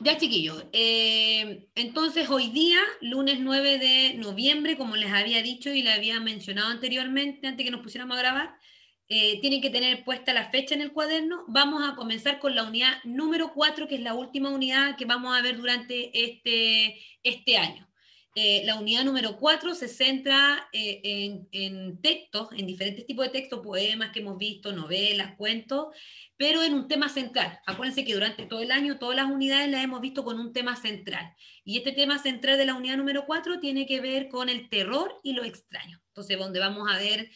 Ya, chiquillos, entonces hoy día, lunes 9 de noviembre, como les había dicho y les había mencionado anteriormente, antes que nos pusiéramos a grabar, tienen que tener puesta la fecha en el cuaderno. Vamos a comenzar con la unidad número 4, que es la última unidad que vamos a ver durante este año. La unidad número 4 se centra en textos, en diferentes tipos de textos, poemas que hemos visto, novelas, cuentos, pero en un tema central. Acuérdense que durante todo el año todas las unidades las hemos visto con un tema central. Y este tema central de la unidad número 4 tiene que ver con el terror y lo extraño. Entonces, donde vamos a ver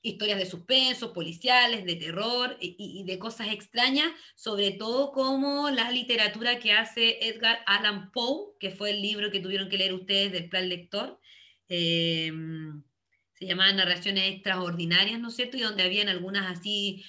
historias de suspenso, policiales, de terror y de cosas extrañas, sobre todo como la literatura que hace Edgar Allan Poe, que fue el libro que tuvieron que leer ustedes del plan lector. Eh, Se llamaba Narraciones Extraordinarias, ¿no es cierto? Y donde habían algunas así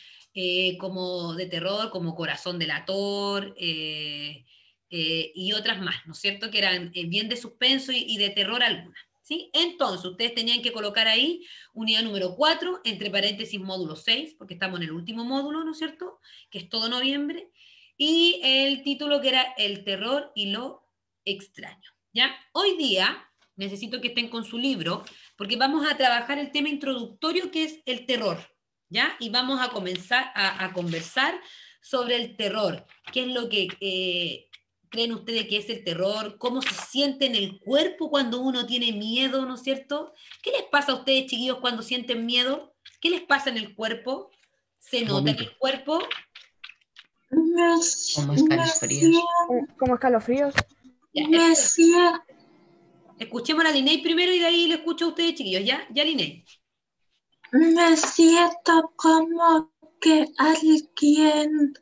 como de terror, como Corazón delator, y otras más, ¿no es cierto? Que eran bien de suspenso y de terror algunas. ¿Sí? Entonces, ustedes tenían que colocar ahí unidad número 4 entre paréntesis módulo 6 porque estamos en el último módulo, ¿no es cierto? Que es todo noviembre, y el título que era El terror y lo extraño, ¿ya? Hoy día necesito que estén con su libro, porque vamos a trabajar el tema introductorio que es el terror, ¿ya? Y vamos a comenzar a conversar sobre el terror, qué es lo que creen ustedes que es el terror, cómo se siente en el cuerpo cuando uno tiene miedo, ¿no es cierto? ¿Qué les pasa a ustedes, chiquillos, cuando sienten miedo? ¿Qué les pasa en el cuerpo? ¿Se nota en Vomito. el cuerpo? Como escalofríos. Como escalofríos. Ya, escuchemos a la Linney primero y de ahí le escucho a ustedes, chiquillos, ¿ya? Ya, Linney. Me siento como que alguien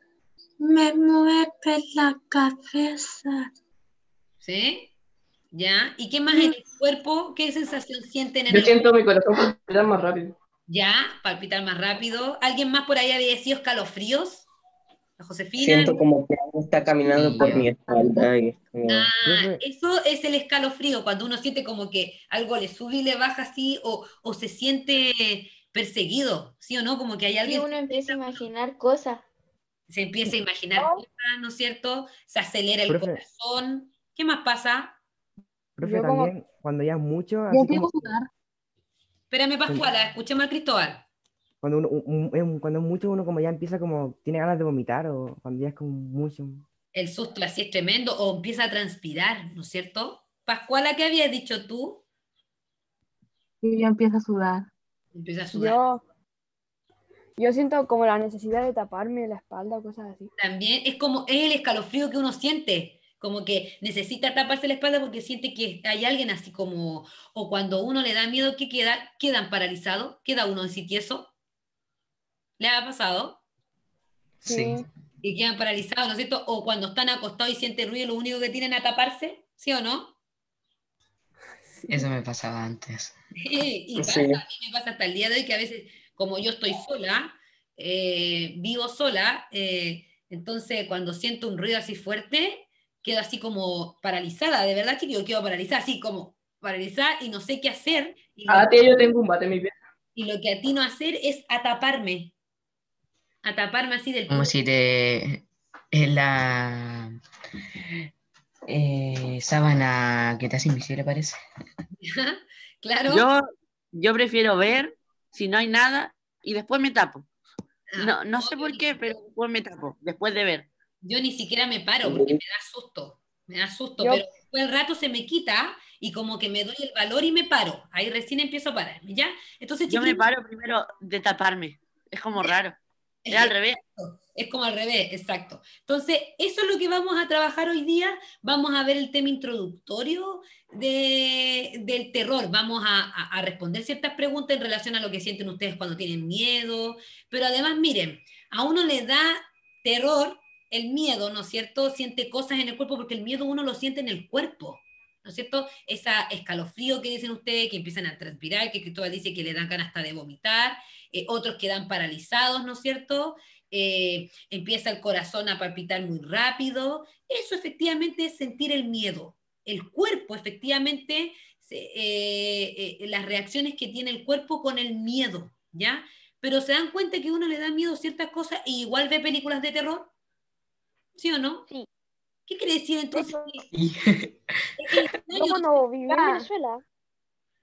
me mueve la cabeza. ¿Sí? ¿Ya? ¿Y qué más en el cuerpo? ¿Qué sensación sienten en Yo el siento cuerpo? mi corazón palpitar más rápido. ¿Ya? Palpitar más rápido. ¿Alguien más por ahí había decidido escalofríos? ¿La Josefina? Siento como que algo está caminando Sí, por yo. mi espalda y es como... Ah, Profe, eso es el escalofrío, cuando uno siente como que algo le sube y le baja así, o se siente perseguido, ¿sí o no? Como que hay Sí, alguien uno empieza a imaginar cosas. se empieza a imaginar cosas, ¿no es cierto? Se acelera el profe, corazón. ¿Qué más pasa? profe, Yo como, también cuando ya es mucho, Yo así empiezo como a sudar. Espérame, cuando, Pascuala, escuchemos al Cristóbal. cuando uno, cuando es mucho, uno como ya empieza como, tiene ganas de vomitar, o cuando ya es como mucho. El susto así es tremendo, o empieza a transpirar, ¿no es cierto? Pascuala, ¿qué habías dicho tú? Y yo empiezo a sudar. Empieza a sudar. Yo, yo siento como la necesidad de taparme la espalda o cosas así. También es como, es el escalofrío que uno siente, como que necesita taparse la espalda porque siente que hay alguien así como, o cuando uno le da miedo, ¿qué queda? Quedan paralizados, queda uno en sí tieso. ¿Le ha pasado? Sí, Sí, Y quedan paralizados, ¿no es cierto? O cuando están acostados y sienten ruido, lo único que tienen a taparse, ¿sí o no? eso me pasaba antes. Y pasa, Sí. a mí me pasa hasta el día de hoy que a veces, como yo estoy sola, vivo sola, entonces cuando siento un ruido así fuerte, quedo así como paralizada, de verdad, chiquillo, quedo paralizada, así como paralizada y no sé qué hacer, Ah, tía, yo tengo un bate en mi pieza. y lo que atino a hacer es a taparme así del Como puro. si te... la sábana que te hace invisible, parece. Claro. Yo prefiero ver si no hay nada y después me tapo. Ah, No sé por qué, pero después me tapo, después de ver. yo ni siquiera me paro porque me da susto, pero yo, después el rato se me quita y como que me doy el valor y me paro. Ahí recién empiezo a pararme, ¿ya? Entonces, Yo me chiquillos, paro primero de taparme. Es como raro. Es al revés. es como al revés, exacto. Entonces, eso es lo que vamos a trabajar hoy día. Vamos a ver el tema introductorio del terror. Vamos a responder ciertas preguntas en relación a lo que sienten ustedes cuando tienen miedo. Pero además, miren, a uno le da terror el miedo, ¿no es cierto? Siente cosas en el cuerpo porque el miedo uno lo siente en el cuerpo. ¿No es cierto? Esa escalofrío que dicen ustedes, que empiezan a transpirar, que Cristóbal dice que le dan ganas hasta de vomitar, otros quedan paralizados, ¿no es cierto? Empieza el corazón a palpitar muy rápido. Eso efectivamente es sentir el miedo. El cuerpo, efectivamente, las reacciones que tiene el cuerpo con el miedo, ¿ya? Pero se dan cuenta que uno le da miedo a ciertas cosas y igual ve películas de terror, ¿sí o no? Sí, ¿Qué quiere decir De entonces? hecho, Es yo extraño. cuando vivía en Ah, Venezuela,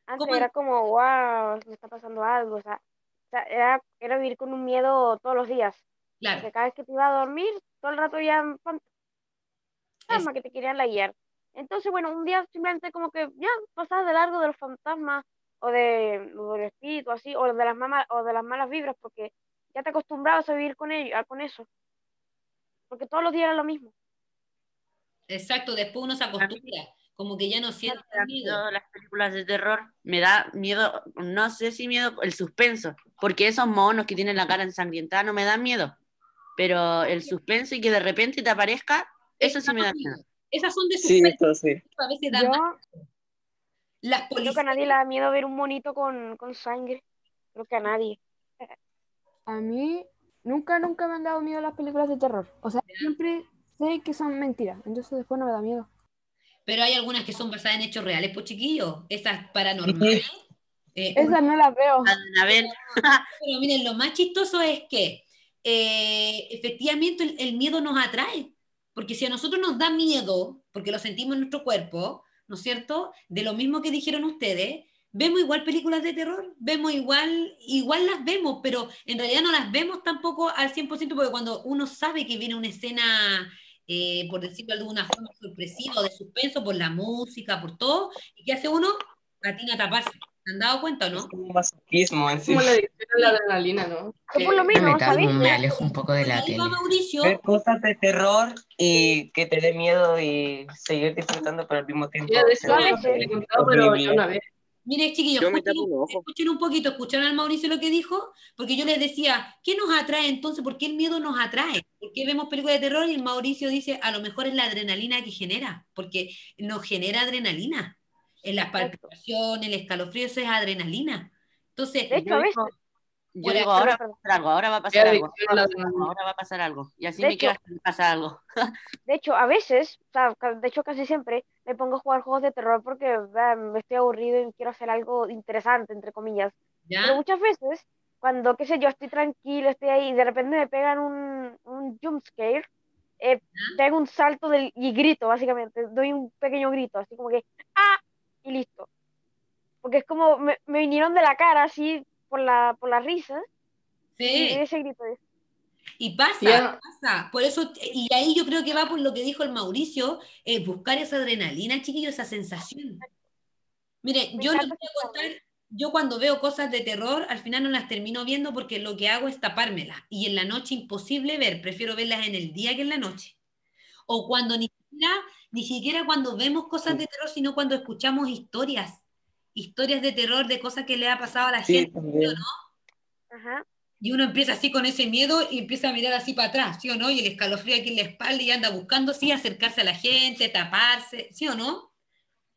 antes ¿cómo? era como, wow, me está pasando algo, o sea, era vivir con un miedo todos los días, Claro, porque cada vez que te iba a dormir, todo el rato ya es, fantasmas que te querían la guiar. Entonces, bueno, un día simplemente como que ya pasas de largo de los fantasmas o del espíritu así, o de las o de las malas vibras, porque ya te acostumbrabas a vivir con ello, con eso, porque todos los días era lo mismo. exacto, después uno se A mí acostumbra, como que ya no me siente dan miedo. miedo las películas de terror. Me da miedo, no sé si miedo, el suspenso, porque esos monos que tienen la cara ensangrientada no me dan miedo, pero el suspenso y que de repente te aparezca, eso sí me da miedo. Esas son de Sí, suspenso, eso sí. a veces da Yo más. Las creo que a policías, nadie le da miedo ver un monito con sangre. Creo que a nadie. A mí nunca me han dado miedo las películas de terror. O sea, siempre sé que son mentiras, entonces después no me da miedo. pero hay algunas que son basadas en hechos reales, pues chiquillos, esas paranormales. Sí, Uno Esas no las veo. Anabel, Pero miren, lo más chistoso es que efectivamente el miedo nos atrae, porque si a nosotros nos da miedo, porque lo sentimos en nuestro cuerpo, ¿no es cierto? De lo mismo que dijeron ustedes, vemos igual películas de terror, vemos igual las vemos, pero en realidad no las vemos tampoco al 100% porque cuando uno sabe que viene una escena, por decirlo de alguna forma, sorpresiva o de suspenso por la música, por todo, ¿y qué hace uno? Patina a taparse. ¿Se han dado cuenta o es no? como un masoquismo en sí. Como la adicción a la adrenalina, ¿no? Yo por lo Yo me menos, a tapo, me veces, alejo un poco de Bueno, la ahí va tele. Ver Mauricio. cosas de terror y que te dé miedo y seguir disfrutando, pero al mismo tiempo Ya de eso yo a sentir no que te veces, he contado, es pero yo horrible. una vez. Mire, chiquillos, yo me tapo los ojos. escuchen un poquito, ¿escucharon al Mauricio lo que dijo? Porque yo les decía, ¿qué nos atrae entonces? ¿Por qué el miedo nos atrae? ¿Por qué vemos películas de terror? Y el Mauricio dice, a lo mejor es la adrenalina que genera, porque nos genera adrenalina. En la exacto. palpitación, el escalofrío, eso es adrenalina. Entonces, De hecho, a veces, Yo por ahí, digo, ahora perdón, va a perdón. pasar algo, ahora va a Qué pasar algo, adicción a la adrenalina. ahora va a pasar algo. Y así De me quedo hecho, hasta que pasa algo. de hecho, a veces, o sea, de hecho casi siempre me pongo a jugar juegos de terror porque me estoy aburrido y quiero hacer algo interesante, entre comillas. Pero ¿ya? muchas veces, cuando, qué sé yo, estoy tranquilo, estoy ahí y de repente me pegan un jump scare, pego un salto y grito, básicamente. Doy un pequeño grito, así como que, ¡ah! Y listo. Porque es como, me vinieron de la cara, así, por la risa, y Sí. ese grito es. Y pasa, Ya, pasa. Por eso, y ahí yo creo que va por lo que dijo el Mauricio, buscar esa adrenalina, chiquillo, esa sensación. Mire, Me yo les encanta voy a escucharlo. contar, yo cuando veo cosas de terror, al final no las termino viendo porque lo que hago es tapármelas. Y en la noche imposible ver, prefiero verlas en el día que en la noche. O cuando ni siquiera cuando vemos cosas de terror, sino cuando escuchamos historias de terror, de cosas que le ha pasado a la Sí, gente, ¿sí o no? también. Ajá, Y uno empieza así con ese miedo y empieza a mirar así para atrás, ¿sí o no? Y el escalofrío aquí en la espalda y anda buscando, sí, acercarse a la gente, taparse, ¿sí o no?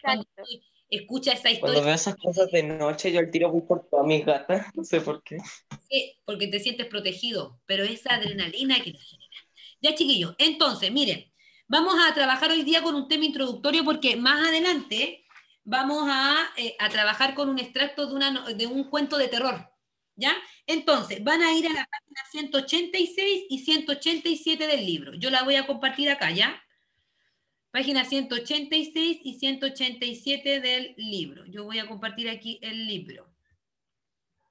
Cuando exacto. escucha esa Cuando historia, veo esas cosas de noche, yo al tiro voy por todas mis gatas, no sé por qué. sí, porque te sientes protegido, pero esa adrenalina que te genera. Ya, chiquillos, entonces, miren, vamos a trabajar hoy día con un tema introductorio porque más adelante vamos a trabajar con un extracto de un cuento de terror, ¿ya? Entonces, van a ir a la página 186 y 187 del libro. Yo la voy a compartir acá, ¿ya? Página 186 y 187 del libro. Yo voy a compartir aquí el libro.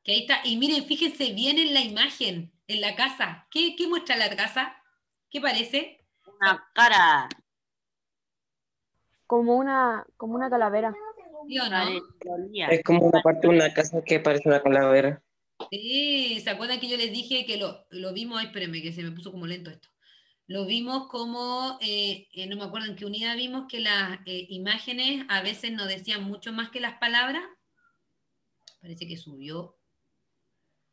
Que ahí está. Y miren, fíjense bien en la imagen, en la casa. ¿Qué muestra la casa? ¿Qué parece? Una cara, Como una calavera. ¿Sí o no? parecía. Es como una parte de una casa que parece una calavera. Sí, ¿se acuerdan que yo les dije que lo vimos? Ay, espérenme, que se me puso como lento esto. Lo vimos como, no me acuerdo en qué unidad vimos que las imágenes a veces nos decían mucho más que las palabras. Parece que subió.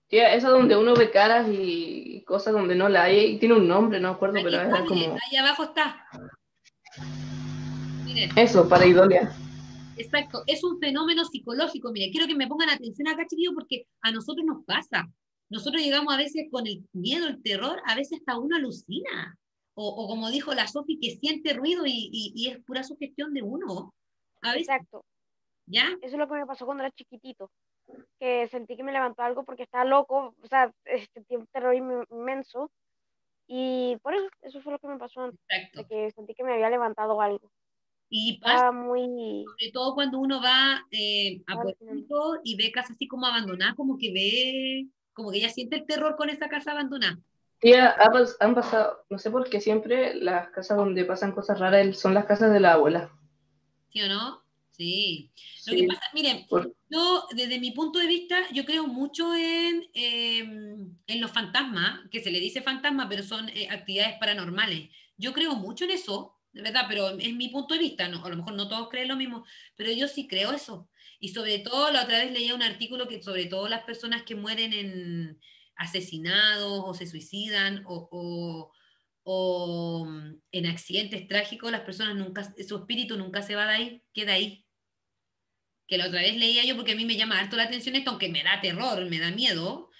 sí, esa donde uno ve caras y cosas donde no la hay, y tiene un nombre, no me acuerdo, Aquí pero está, era miren, como ahí abajo está. Miren, eso, pareidolia. exacto, es un fenómeno psicológico. Mire, quiero que me pongan atención acá, chiquillos, porque a nosotros nos pasa. Nosotros llegamos a veces con el miedo, el terror, a veces hasta uno alucina. O como dijo la Sofi, que siente ruido y es pura sugestión de uno. A veces, Exacto. ¿ya? Eso es lo que me pasó cuando era chiquitito, que sentí que me levantó algo porque estaba loco, o sea, sentí un terror inmenso Y por eso fue lo que me pasó antes, de Exacto. que sentí que me había levantado algo. Y pasa Estaba muy... sobre todo cuando uno va a estaba alucinando. pueblitos y ve casas así como abandonadas, como que ya siente el terror con esa casa abandonada. Sí, han pasado, no sé por qué siempre las casas donde pasan cosas raras son las casas de la abuela. ¿Sí o no? Sí. Lo que Sí, pasa, miren, por- yo desde mi punto de vista, yo creo mucho en los fantasmas, que se le dice fantasma, pero son actividades paranormales. Yo creo mucho en eso, de verdad, pero es mi punto de vista, no, a lo mejor no todos creen lo mismo, pero yo sí creo eso. Y sobre todo, la otra vez leía un artículo que sobre todo las personas que mueren en asesinados o se suicidan o en accidentes trágicos, las personas nunca, su espíritu nunca se va de ahí, queda ahí. Que la otra vez leía yo porque a mí me llama harto la atención esto, aunque me da terror, me da miedo.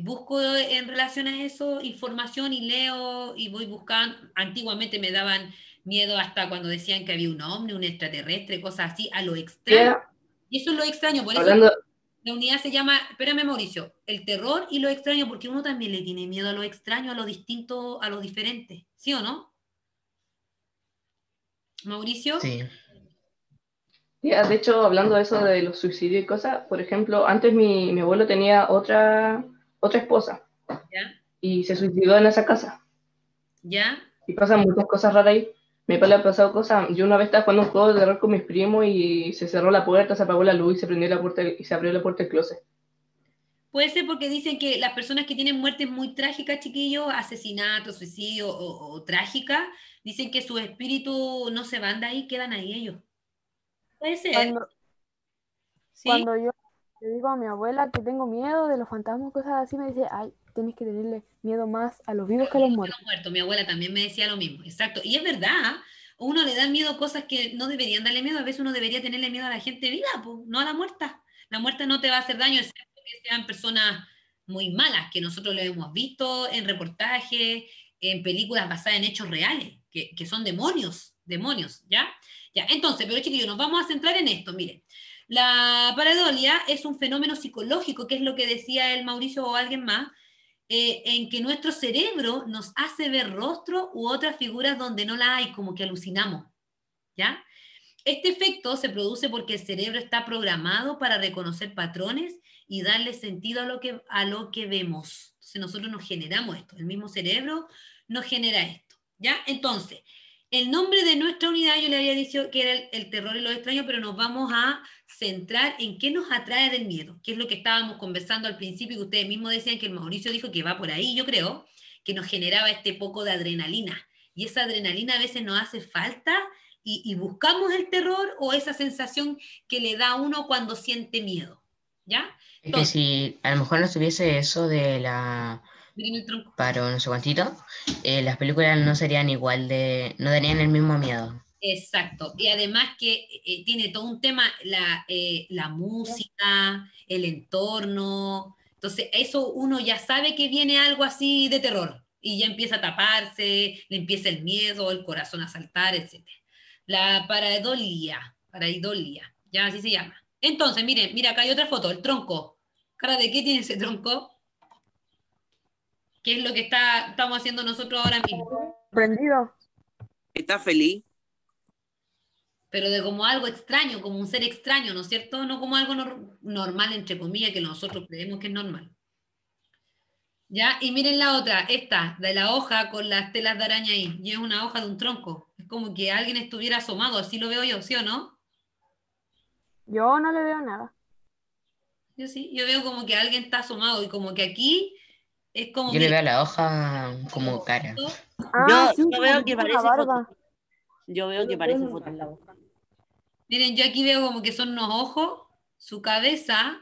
Busco en relación a eso información y leo y voy buscando. Antiguamente me daban miedo hasta cuando decían que había un ovni, un extraterrestre, cosas así, a lo extraño. ya, Y eso es lo extraño, por eso hablando, la unidad se llama, espérame Mauricio, el terror y lo extraño, porque uno también le tiene miedo a lo extraño, a lo distinto, a lo diferente. ¿Sí o no? Mauricio, Sí. ya, de hecho, hablando de eso de los suicidios y cosas, por ejemplo, antes mi abuelo tenía otra esposa ¿ya? y se suicidó en esa casa. ¿Ya? Y pasan muchas cosas raras ahí. Mi papá le ha pasado cosas. Yo una vez estaba jugando un juego de terror con mis primos y se cerró la puerta, se apagó la luz y se prendió la puerta y se abrió la puerta del closet. Puede ser porque dicen que las personas que tienen muertes muy trágicas, chiquillos, asesinatos, suicidio o trágicas, dicen que sus espíritus no se van de ahí, quedan ahí ellos. Puede ser, Cuando, ¿sí? cuando yo le digo a mi abuela que tengo miedo de los fantasmas, cosas así, me dice, ay, tienes que tenerle miedo más a los vivos que a los muertos. Muerto. Mi abuela también me decía lo mismo, exacto. Y es verdad, uno le da miedo a cosas que no deberían darle miedo, a veces uno debería tenerle miedo a la gente viva, pues, no a la muerta. La muerta no te va a hacer daño, excepto que sean personas muy malas, que nosotros lo hemos visto en reportajes, en películas basadas en hechos reales, que son demonios, demonios, ¿ya? Ya, entonces, pero chiquillos, nos vamos a centrar en esto, miren. La pareidolia es un fenómeno psicológico, que es lo que decía el Mauricio o alguien más, en que nuestro cerebro nos hace ver rostros u otras figuras donde no la hay, como que alucinamos, ¿ya? Este efecto se produce porque el cerebro está programado para reconocer patrones y darle sentido a lo que vemos. Entonces nosotros nos generamos esto, el mismo cerebro nos genera esto, ¿ya? Entonces, el nombre de nuestra unidad yo le había dicho que era el terror y lo extraño, pero nos vamos a centrar en qué nos atrae del miedo, que es lo que estábamos conversando al principio y que ustedes mismos decían que el Mauricio dijo que va por ahí, yo creo, que nos generaba este poco de adrenalina. Y esa adrenalina a veces nos hace falta y buscamos el terror o esa sensación que le da a uno cuando siente miedo. ¿Ya? Es que Entonces, si a lo mejor no tuviese eso de la miren el tronco. paro no sé cuántito, las películas no serían igual de, no darían el mismo miedo. Exacto. Y además que tiene todo un tema, la música, el entorno. Entonces, eso uno ya sabe que viene algo así de terror y ya empieza a taparse, le empieza el miedo, el corazón a saltar, etc. La paraidolia, ya así se llama. Entonces, miren, mira, acá hay otra foto, el tronco. ¿Cara de qué tiene ese tronco? ¿Qué es lo que estamos haciendo nosotros ahora mismo? Prendido. ¿Está feliz? Pero de como algo extraño, como un ser extraño, ¿no es cierto? No como algo normal, entre comillas, que nosotros creemos que es normal. ¿Ya? Y miren la otra, esta, de la hoja con las telas de araña ahí, y es una hoja de un tronco. Es como que alguien estuviera asomado, así lo veo yo, ¿sí o no? Yo no le veo nada. Yo sí, yo veo como que alguien está asomado y como que aquí es como, Yo le miren, veo a la hoja como cara. Ah, sí, Yo como veo que que tiene una parece barba. foto. Yo veo que parece foto en la boca. miren, yo aquí veo como que son unos ojos, su cabeza,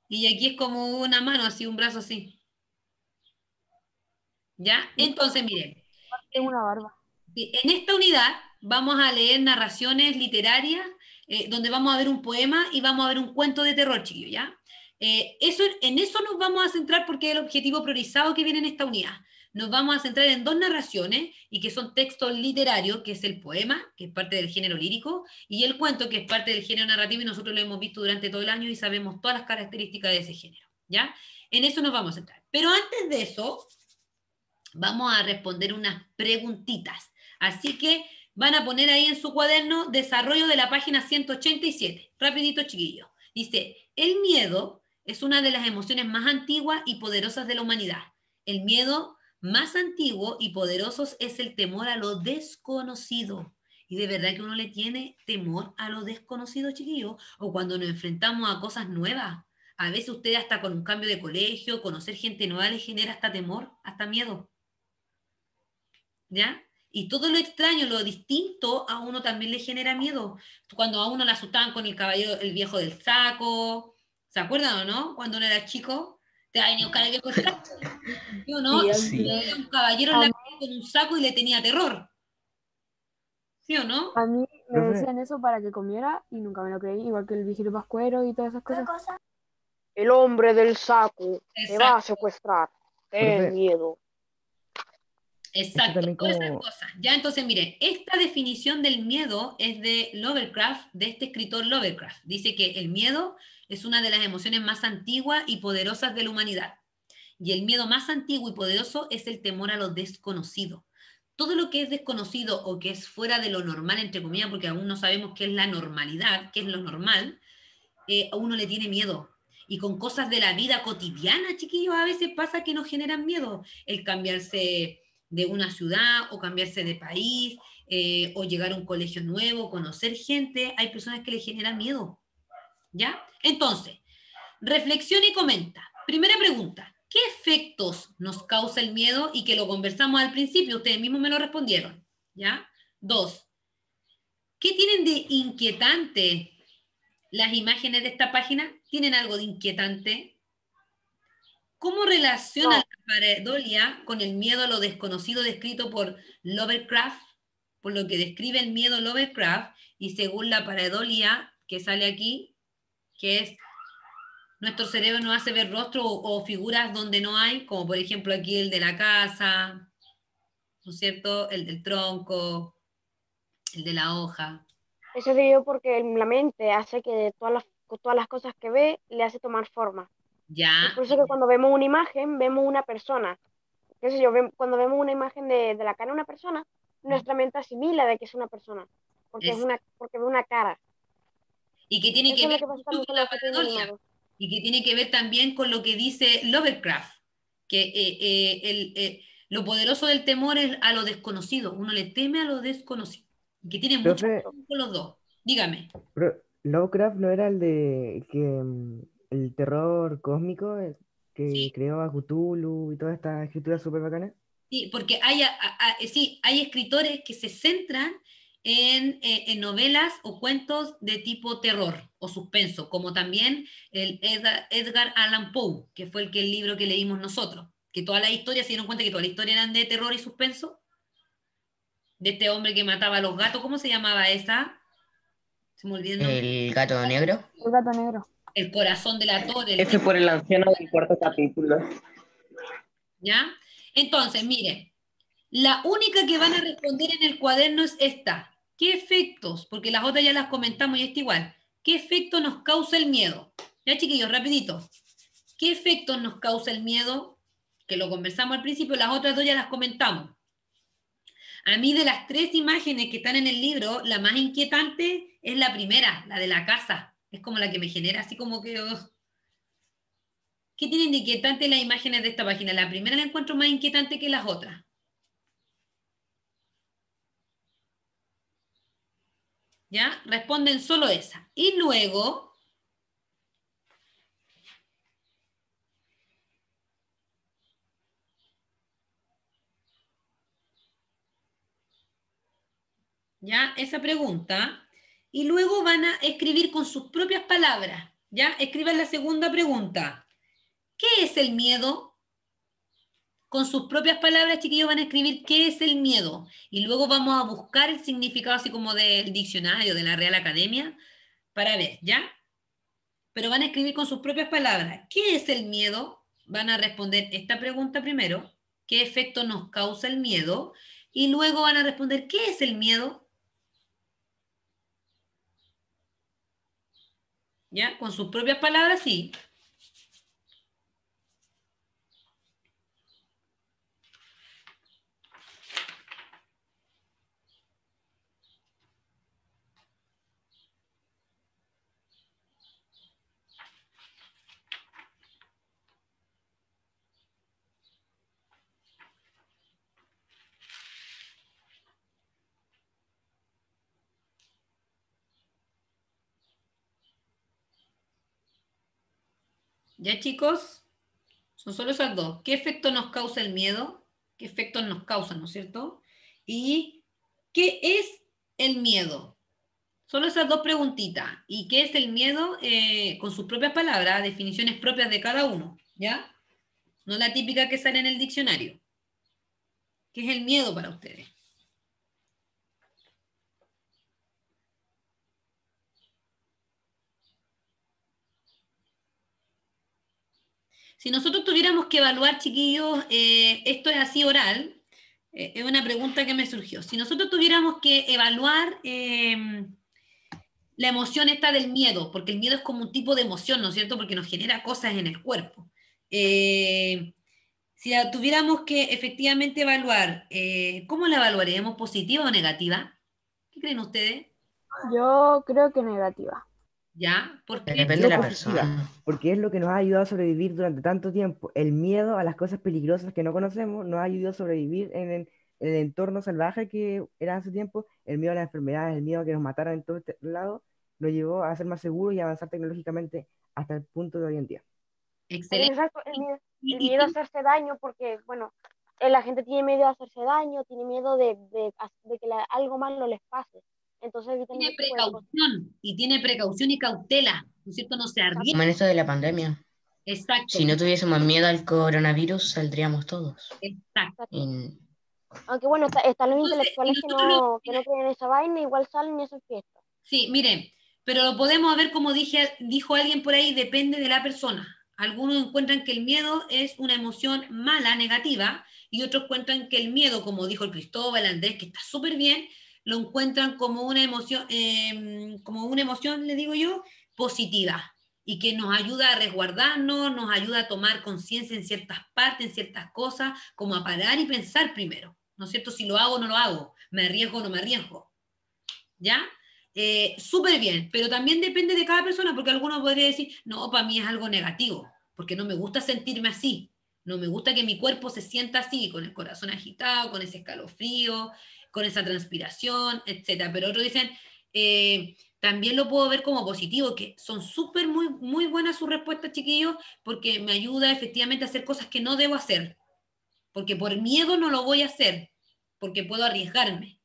y aquí es como una mano así, un brazo así. ¿Ya? Entonces, miren, Tiene una barba. en esta unidad vamos a leer narraciones literarias, donde vamos a ver un poema y vamos a ver un cuento de terror, chiquillos, ¿ya? En eso nos vamos a centrar porque es el objetivo priorizado que viene en esta unidad. Nos vamos a centrar en dos narraciones y que son textos literarios, que es el poema, que es parte del género lírico, y el cuento, que es parte del género narrativo, y nosotros lo hemos visto durante todo el año y sabemos todas las características de ese género. ¿Ya? En eso nos vamos a entrar. Pero antes de eso, vamos a responder unas preguntitas. Así que van a poner ahí en su cuaderno desarrollo de la página 187. Rapidito, chiquillos. Dice, el miedo es una de las emociones más antiguas y poderosas de la humanidad. El miedo más antiguo y poderoso es el temor a lo desconocido. Y de verdad que uno le tiene temor a lo desconocido, chiquillos, o cuando nos enfrentamos a cosas nuevas. A veces usted hasta con un cambio de colegio, conocer gente nueva le genera hasta temor, hasta miedo. ¿Ya? Y todo lo extraño, lo distinto, a uno también le genera miedo. Cuando a uno le asustaban con el caballero, el viejo del saco, ¿se acuerdan o no? Cuando uno era chico, te va a venir a buscar el viejo del saco. ¿Sí o no? Sí, Sí. Veía un caballero en la calle con un saco y le tenía terror. ¿Sí o no? A mí me Profe. decían eso para que comiera y nunca me lo creí, igual que el viejito pascuero y todas esas cosas. El hombre del saco te va a Exacto. secuestrar. Profe. Ten miedo. Exacto, también todas esas como- cosas. Ya, entonces, miren, esta definición del miedo es de Lovecraft, de este escritor Lovecraft. Dice que el miedo es una de las emociones más antiguas y poderosas de la humanidad. Y el miedo más antiguo y poderoso es el temor a lo desconocido. Todo lo que es desconocido o que es fuera de lo normal, entre comillas, porque aún no sabemos qué es la normalidad, qué es lo normal, a uno le tiene miedo. Y con cosas de la vida cotidiana, chiquillos, a veces pasa que nos generan miedo. El cambiarse de una ciudad o cambiarse de país, o llegar a un colegio nuevo, conocer gente, hay personas que le generan miedo. ¿Ya? Entonces, reflexiona y comenta. Primera pregunta, ¿qué efectos nos causa el miedo? Y que lo conversamos al principio, ustedes mismos me lo respondieron. ¿Ya? 2, ¿qué tienen de inquietante las imágenes de esta página? ¿Tienen algo de inquietante? ¿Cómo relaciona No. la pareidolia con el miedo a lo desconocido descrito por Lovecraft? Por lo que describe el miedo Lovecraft, y según la pareidolia que sale aquí, que es nuestro cerebro nos hace ver rostros o figuras donde no hay, como por ejemplo aquí el de la casa, ¿no es cierto? El del tronco, el de la hoja. Eso se dio porque la mente hace que de todas las cosas que ve, le hace tomar forma. Ya, Es por eso que cuando vemos una imagen, vemos una persona. Qué sé yo, cuando vemos una imagen de la cara de una persona, nuestra mente asimila de que es una persona, porque es, porque ve una cara. y que tiene que Eso es ver lo que pasa mucho también con con la los dibujos pareidolia, animados. y que tiene que ver también con lo que dice Lovecraft, que lo poderoso del temor es a lo desconocido, uno le teme a lo desconocido, y que tiene mucho que Profe, ver con los dos. Dígame. Lovecraft no era el de que el terror cósmico que Sí, creó a Cthulhu y toda esta escritura súper bacana. sí, porque sí, hay escritores que se centran en novelas o cuentos de tipo terror o suspenso, como también el Edgar Allan Poe, que fue el libro que leímos nosotros, que todas las historias, se dieron cuenta que todas las historias eran de terror y suspenso, de este hombre que mataba a los gatos. ¿Cómo se llamaba esa? Se me olvidó el nombre. El gato negro. El gato negro. El corazón de la torre, el Ese tipo, por el anciano del cuarto capítulo. ¿ya? Entonces, miren, la única que van a responder en el cuaderno es esta. ¿Qué efectos? Porque las otras ya las comentamos y está igual. ¿Qué efecto nos causa el miedo? Ya, chiquillos, rapidito. ¿Qué efectos nos causa el miedo? Que lo conversamos al principio, las otras dos ya las comentamos. A mí, de las tres imágenes que están en el libro, la más inquietante es la primera, la de la casa. Es como la que me genera así como que... ¿Qué tienen de inquietante las imágenes de esta página? La primera la encuentro más inquietante que las otras. ¿Ya? Responden solo esa. Y luego, ¿ya? Esa pregunta. Y luego van a escribir con sus propias palabras. ¿Ya? Escriban la segunda pregunta. ¿Qué es el miedo? Con sus propias palabras, chiquillos, van a escribir qué es el miedo. Y luego vamos a buscar el significado así como del diccionario de la Real Academia para ver, ¿ya? Pero van a escribir con sus propias palabras. ¿Qué es el miedo? Van a responder esta pregunta primero. ¿Qué efecto nos causa el miedo? Y luego van a responder, ¿qué es el miedo? ¿Ya? Con sus propias palabras, sí. ¿Ya, chicos? Son solo esas dos. ¿Qué efecto nos causa el miedo? ¿Qué efectos nos causa, no es cierto? ¿Y qué es el miedo? Solo esas dos preguntitas. ¿Y qué es el miedo? Con sus propias palabras, definiciones propias de cada uno, ¿ya? No la típica que sale en el diccionario. ¿Qué es el miedo para ustedes? Si nosotros tuviéramos que evaluar, chiquillos, esto es así oral, es una pregunta que me surgió. Si nosotros tuviéramos que evaluar la emoción esta del miedo, porque el miedo es como un tipo de emoción, ¿no es cierto? Porque nos genera cosas en el cuerpo. Si la tuviéramos que efectivamente evaluar, ¿cómo la evaluaríamos? ¿Positiva o negativa? ¿Qué creen ustedes? Yo creo que negativa. ¿Ya? ¿Por qué? Depende Yo de la positiva, persona. porque es lo que nos ha ayudado a sobrevivir durante tanto tiempo. El miedo a las cosas peligrosas que no conocemos nos ha ayudado a sobrevivir en el entorno salvaje que era hace tiempo. El miedo a las enfermedades, el miedo a que nos mataran en todo este lado, nos llevó a ser más seguros y avanzar tecnológicamente hasta el punto de hoy en día. Excelente. Exacto, Y, el y miedo a hacerse daño, porque, bueno, la gente tiene miedo a hacerse daño, tiene miedo de que algo malo les pase. Entonces evitan tiene ese tipo de cosas. precaución y cautela, ¿no es cierto? No se Exacto. Como en arriesga. esto de la pandemia. Exacto, Si no tuviésemos miedo al coronavirus, saldríamos todos. exacto. Y Aunque bueno, están los Entonces, si intelectuales nosotros lo, que no creen en esa vaina, igual salen y hacen fiestas. sí, miren, pero lo podemos ver como dijo alguien por ahí, depende de la persona. Algunos encuentran que el miedo es una emoción mala, negativa, y otros encuentran que el miedo, como dijo el Cristóbal Andrés, que está súper bien, lo encuentran como una emoción, le digo yo, positiva, y que nos ayuda a resguardarnos, nos ayuda a tomar conciencia en ciertas partes, en ciertas cosas, como a parar y pensar primero, ¿no es cierto? Si lo hago o no lo hago, me arriesgo o no me arriesgo, ¿ya? Súper bien, pero también depende de cada persona, porque alguno podría decir, no, para mí es algo negativo, porque no me gusta sentirme así, no me gusta que mi cuerpo se sienta así, con el corazón agitado, con ese escalofrío, con esa transpiración, etcétera. Pero otros dicen, también lo puedo ver como positivo, que son súper, muy, muy buenas sus respuestas, chiquillos, porque me ayuda efectivamente a hacer cosas que no debo hacer, porque por miedo no lo voy a hacer, porque puedo arriesgarme.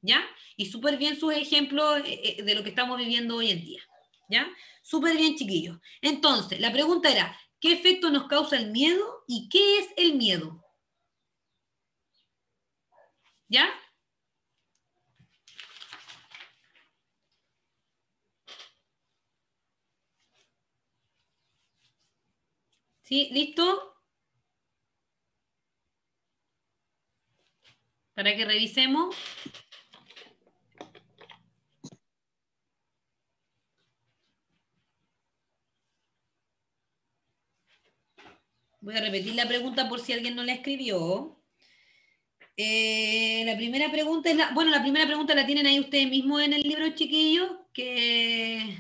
¿Ya? Y súper bien sus ejemplos de lo que estamos viviendo hoy en día, ¿ya? Súper bien, chiquillos. Entonces, la pregunta era, ¿qué efecto nos causa el miedo y qué es el miedo? ¿Ya? ¿Sí? ¿Listo? Para que revisemos. Voy a repetir la pregunta por si alguien no la escribió. La primera pregunta es la primera pregunta la tienen ahí ustedes mismos en el libro, chiquillos, ¿qué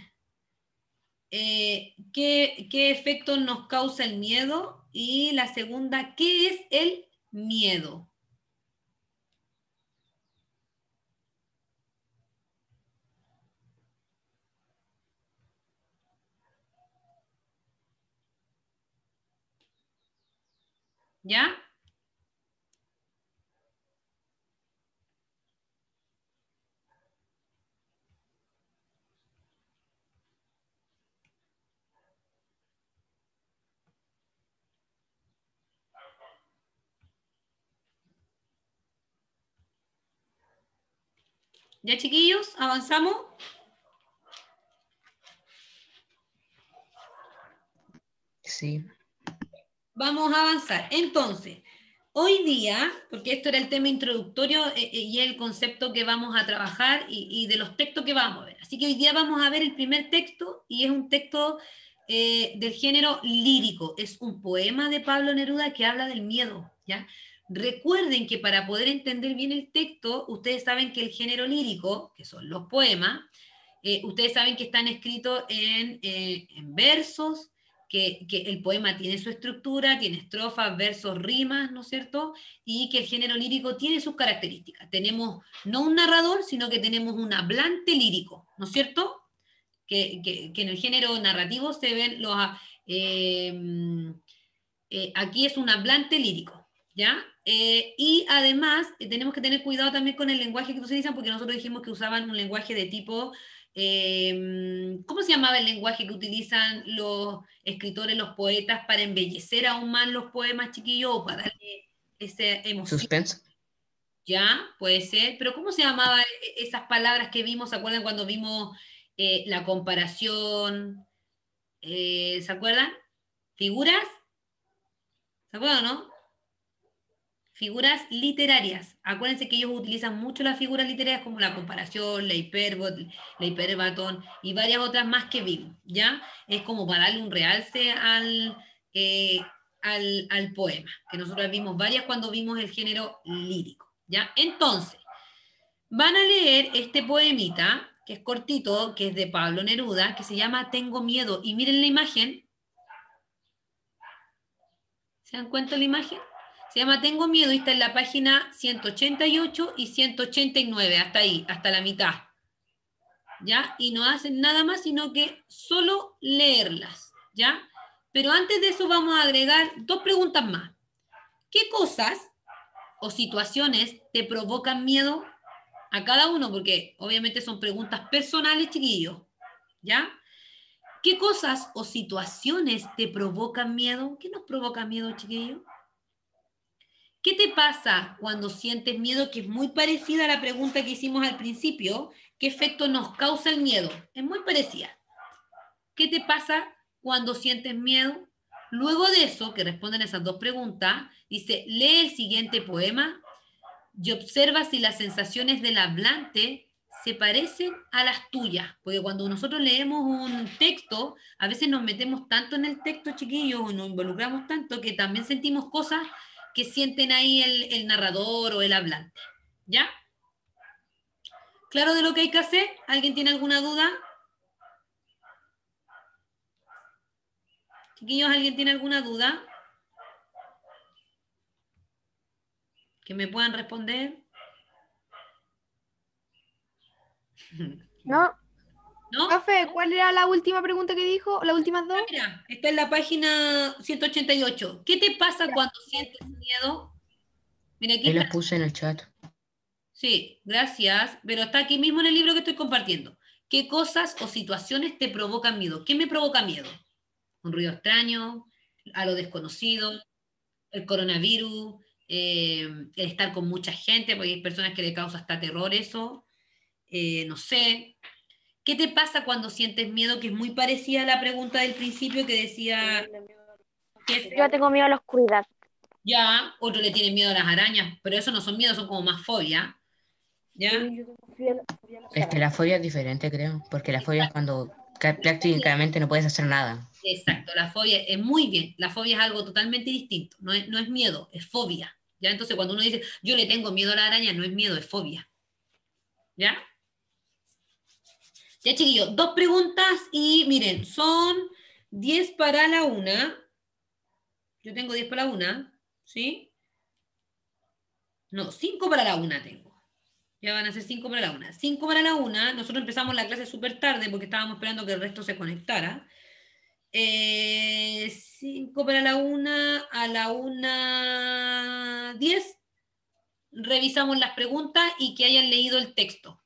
efecto nos causa el miedo? Y la segunda, ¿qué es el miedo? ¿Ya? ¿Ya, chiquillos? ¿Avanzamos? sí. Vamos a avanzar. Entonces, hoy día, porque esto era el tema introductorio y el concepto que vamos a trabajar y de los textos que vamos a ver. Así que hoy día vamos a ver el primer texto y es un texto del género lírico. Es un poema de Pablo Neruda que habla del miedo, ¿ya? Recuerden que para poder entender bien el texto, ustedes saben que el género lírico, que son los poemas, ustedes saben que están escritos en versos, que el poema tiene su estructura, tiene estrofas, versos, rimas, ¿no es cierto? Y que el género lírico tiene sus características. Tenemos no un narrador, sino que tenemos un hablante lírico, ¿no es cierto? Que en el género narrativo se ven Aquí es un hablante lírico, ¿ya? Y además tenemos que tener cuidado también con el lenguaje que utilizan, porque nosotros dijimos que usaban un lenguaje de tipo, ¿cómo se llamaba el lenguaje que utilizan los escritores, los poetas, para embellecer aún más los poemas, chiquillos, o para darle esa emoción? Suspenso. Ya, puede ser, pero ¿cómo se llamaban esas palabras que vimos? ¿Se acuerdan cuando vimos la comparación? ¿Se acuerdan? ¿Figuras? ¿Se acuerdan, no? Figuras literarias. Acuérdense que ellos utilizan mucho las figuras literarias como la comparación, la hiperbatón y varias otras más que vimos, ¿ya? Es como para darle un realce al poema, que nosotros vimos varias cuando vimos el género lírico, ¿ya? Entonces, van a leer este poemita, que es cortito, que es de Pablo Neruda, que se llama Tengo miedo. Y miren la imagen. ¿Se dan cuenta de la imagen? Se llama Tengo miedo y está en la página 188 y 189, hasta ahí, hasta la mitad. ¿Ya? Y no hacen nada más, sino que solo leerlas, ¿ya? Pero antes de eso vamos a agregar 2 preguntas más. ¿Qué cosas o situaciones te provocan miedo a cada uno? Porque obviamente son preguntas personales, chiquillos, ¿ya? ¿Qué cosas o situaciones te provocan miedo? ¿Qué nos provoca miedo, chiquillos? ¿Qué te pasa cuando sientes miedo? Que es muy parecida a la pregunta que hicimos al principio. ¿Qué efecto nos causa el miedo? Es muy parecida. ¿Qué te pasa cuando sientes miedo? Luego de eso, que responden esas 2 preguntas, dice, lee el siguiente poema y observa si las sensaciones del hablante se parecen a las tuyas. Porque cuando nosotros leemos un texto, a veces nos metemos tanto en el texto, chiquillos, o nos involucramos tanto que también sentimos cosas que sienten ahí el narrador o el hablante. ¿Ya? ¿Claro de lo que hay que hacer? ¿Alguien tiene alguna duda? Chiquillos, ¿alguien tiene alguna duda? Que me puedan responder. No, ¿No? profe, ¿cuál era la última pregunta que dijo? ¿Las últimas 2? Mira, está en la página 188. ¿Qué te pasa cuando sientes miedo? Mira, aquí Ahí las está. puse en el chat. Sí, gracias. Pero está aquí mismo en el libro que estoy compartiendo. ¿Qué cosas o situaciones te provocan miedo? ¿Qué me provoca miedo? Un ruido extraño, a lo desconocido, el coronavirus, el estar con mucha gente, porque hay personas que le causa hasta terror eso. No sé. ¿Qué te pasa cuando sientes miedo? Que es muy parecida a la pregunta del principio que decía... Yo tengo miedo a la oscuridad. Ya, otro le tiene miedo a las arañas, pero eso no son miedos, son como más fobia. ¿Ya? Es que la fobia es diferente, creo, porque la fobia es cuando prácticamente no puedes hacer nada. Exacto, la fobia es muy bien. La fobia es algo totalmente distinto. No es miedo, es fobia. ¿Ya? Entonces, cuando uno dice, yo le tengo miedo a la araña, no es miedo, es fobia. ¿Ya? Ya, chiquillos, 2 preguntas y miren, son 10 para la 1. Yo tengo 10 para la 1, ¿sí? No, 5 para la 1 tengo. Ya van a ser 5 para la 1. 5 para la 1. Nosotros empezamos la clase súper tarde porque estábamos esperando que el resto se conectara. 5 para la 1, a la 1:10 revisamos las preguntas y que hayan leído el texto.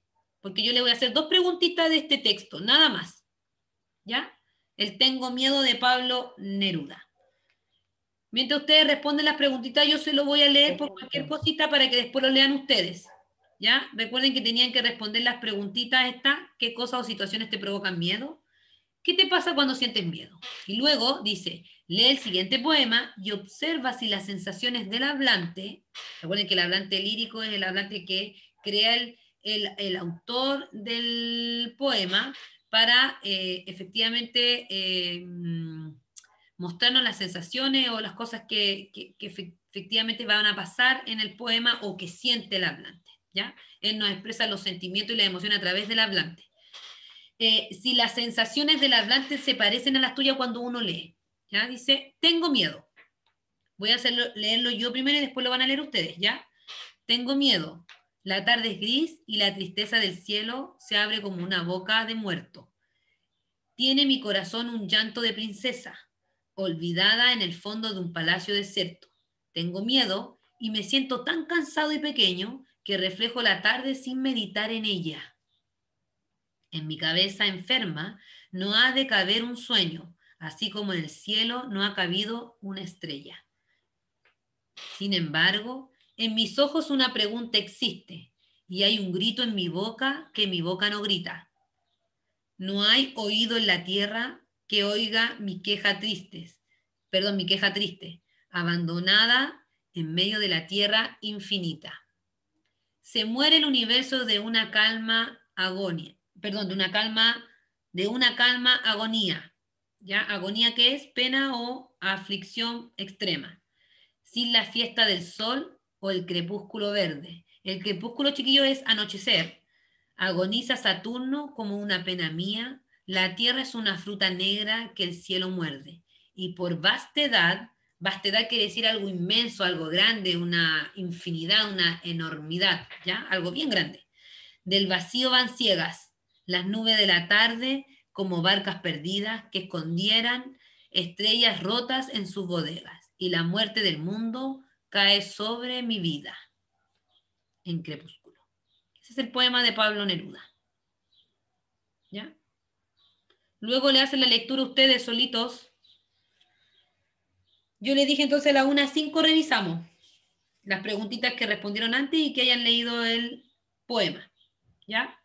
Porque yo le voy a hacer 2 preguntitas de este texto, nada más. ¿Ya? El Tengo miedo de Pablo Neruda. Mientras ustedes responden las preguntitas, yo se lo voy a leer por cualquier cosita para que después lo lean ustedes. ¿Ya? Recuerden que tenían que responder las preguntitas estas. ¿Qué cosas o situaciones te provocan miedo? ¿Qué te pasa cuando sientes miedo? Y luego dice, lee el siguiente poema y observa si las sensaciones del hablante, recuerden que el hablante lírico es el hablante que crea el autor del poema para efectivamente mostrarnos las sensaciones o las cosas que efectivamente van a pasar en el poema o que siente el hablante. ¿Ya? Él nos expresa los sentimientos y la emoción a través del hablante. Si las sensaciones del hablante se parecen a las tuyas cuando uno lee. ¿Ya? Dice, tengo miedo. Voy a leerlo yo primero y después lo van a leer ustedes, ¿ya? Tengo miedo. La tarde es gris y la tristeza del cielo se abre como una boca de muerto. Tiene mi corazón un llanto de princesa. olvidada en el fondo de un palacio desierto. Tengo miedo y me siento tan cansado y pequeño que reflejo la tarde sin meditar en ella. En mi cabeza enferma no ha de caber un sueño, así como en el cielo no ha cabido una estrella. Sin embargo, en mis ojos una pregunta existe y hay un grito en mi boca que mi boca no grita. No hay oído en la tierra que oiga mi queja mi queja triste, abandonada en medio de la tierra infinita. Se muere el universo de una calma agonía, de una calma agonía, ¿ya? Agonía que es pena o aflicción extrema, sin la fiesta del sol o el crepúsculo verde. El crepúsculo, chiquillo, es anochecer. Agoniza Saturno como una pena mía, la tierra es una fruta negra que el cielo muerde. Y por vastedad quiere decir algo inmenso, algo grande, una infinidad, una enormidad, ¿ya? Algo bien grande. Del vacío van ciegas, las nubes de la tarde como barcas perdidas que escondieran estrellas rotas en sus bodegas. Y la muerte del mundo cae sobre mi vida en crepúsculo. Ese es el poema de Pablo Neruda. ¿Ya? Luego le hacen la lectura a ustedes solitos. Yo les dije entonces a la 1:05 revisamos las preguntitas que respondieron antes y que hayan leído el poema. ¿Ya?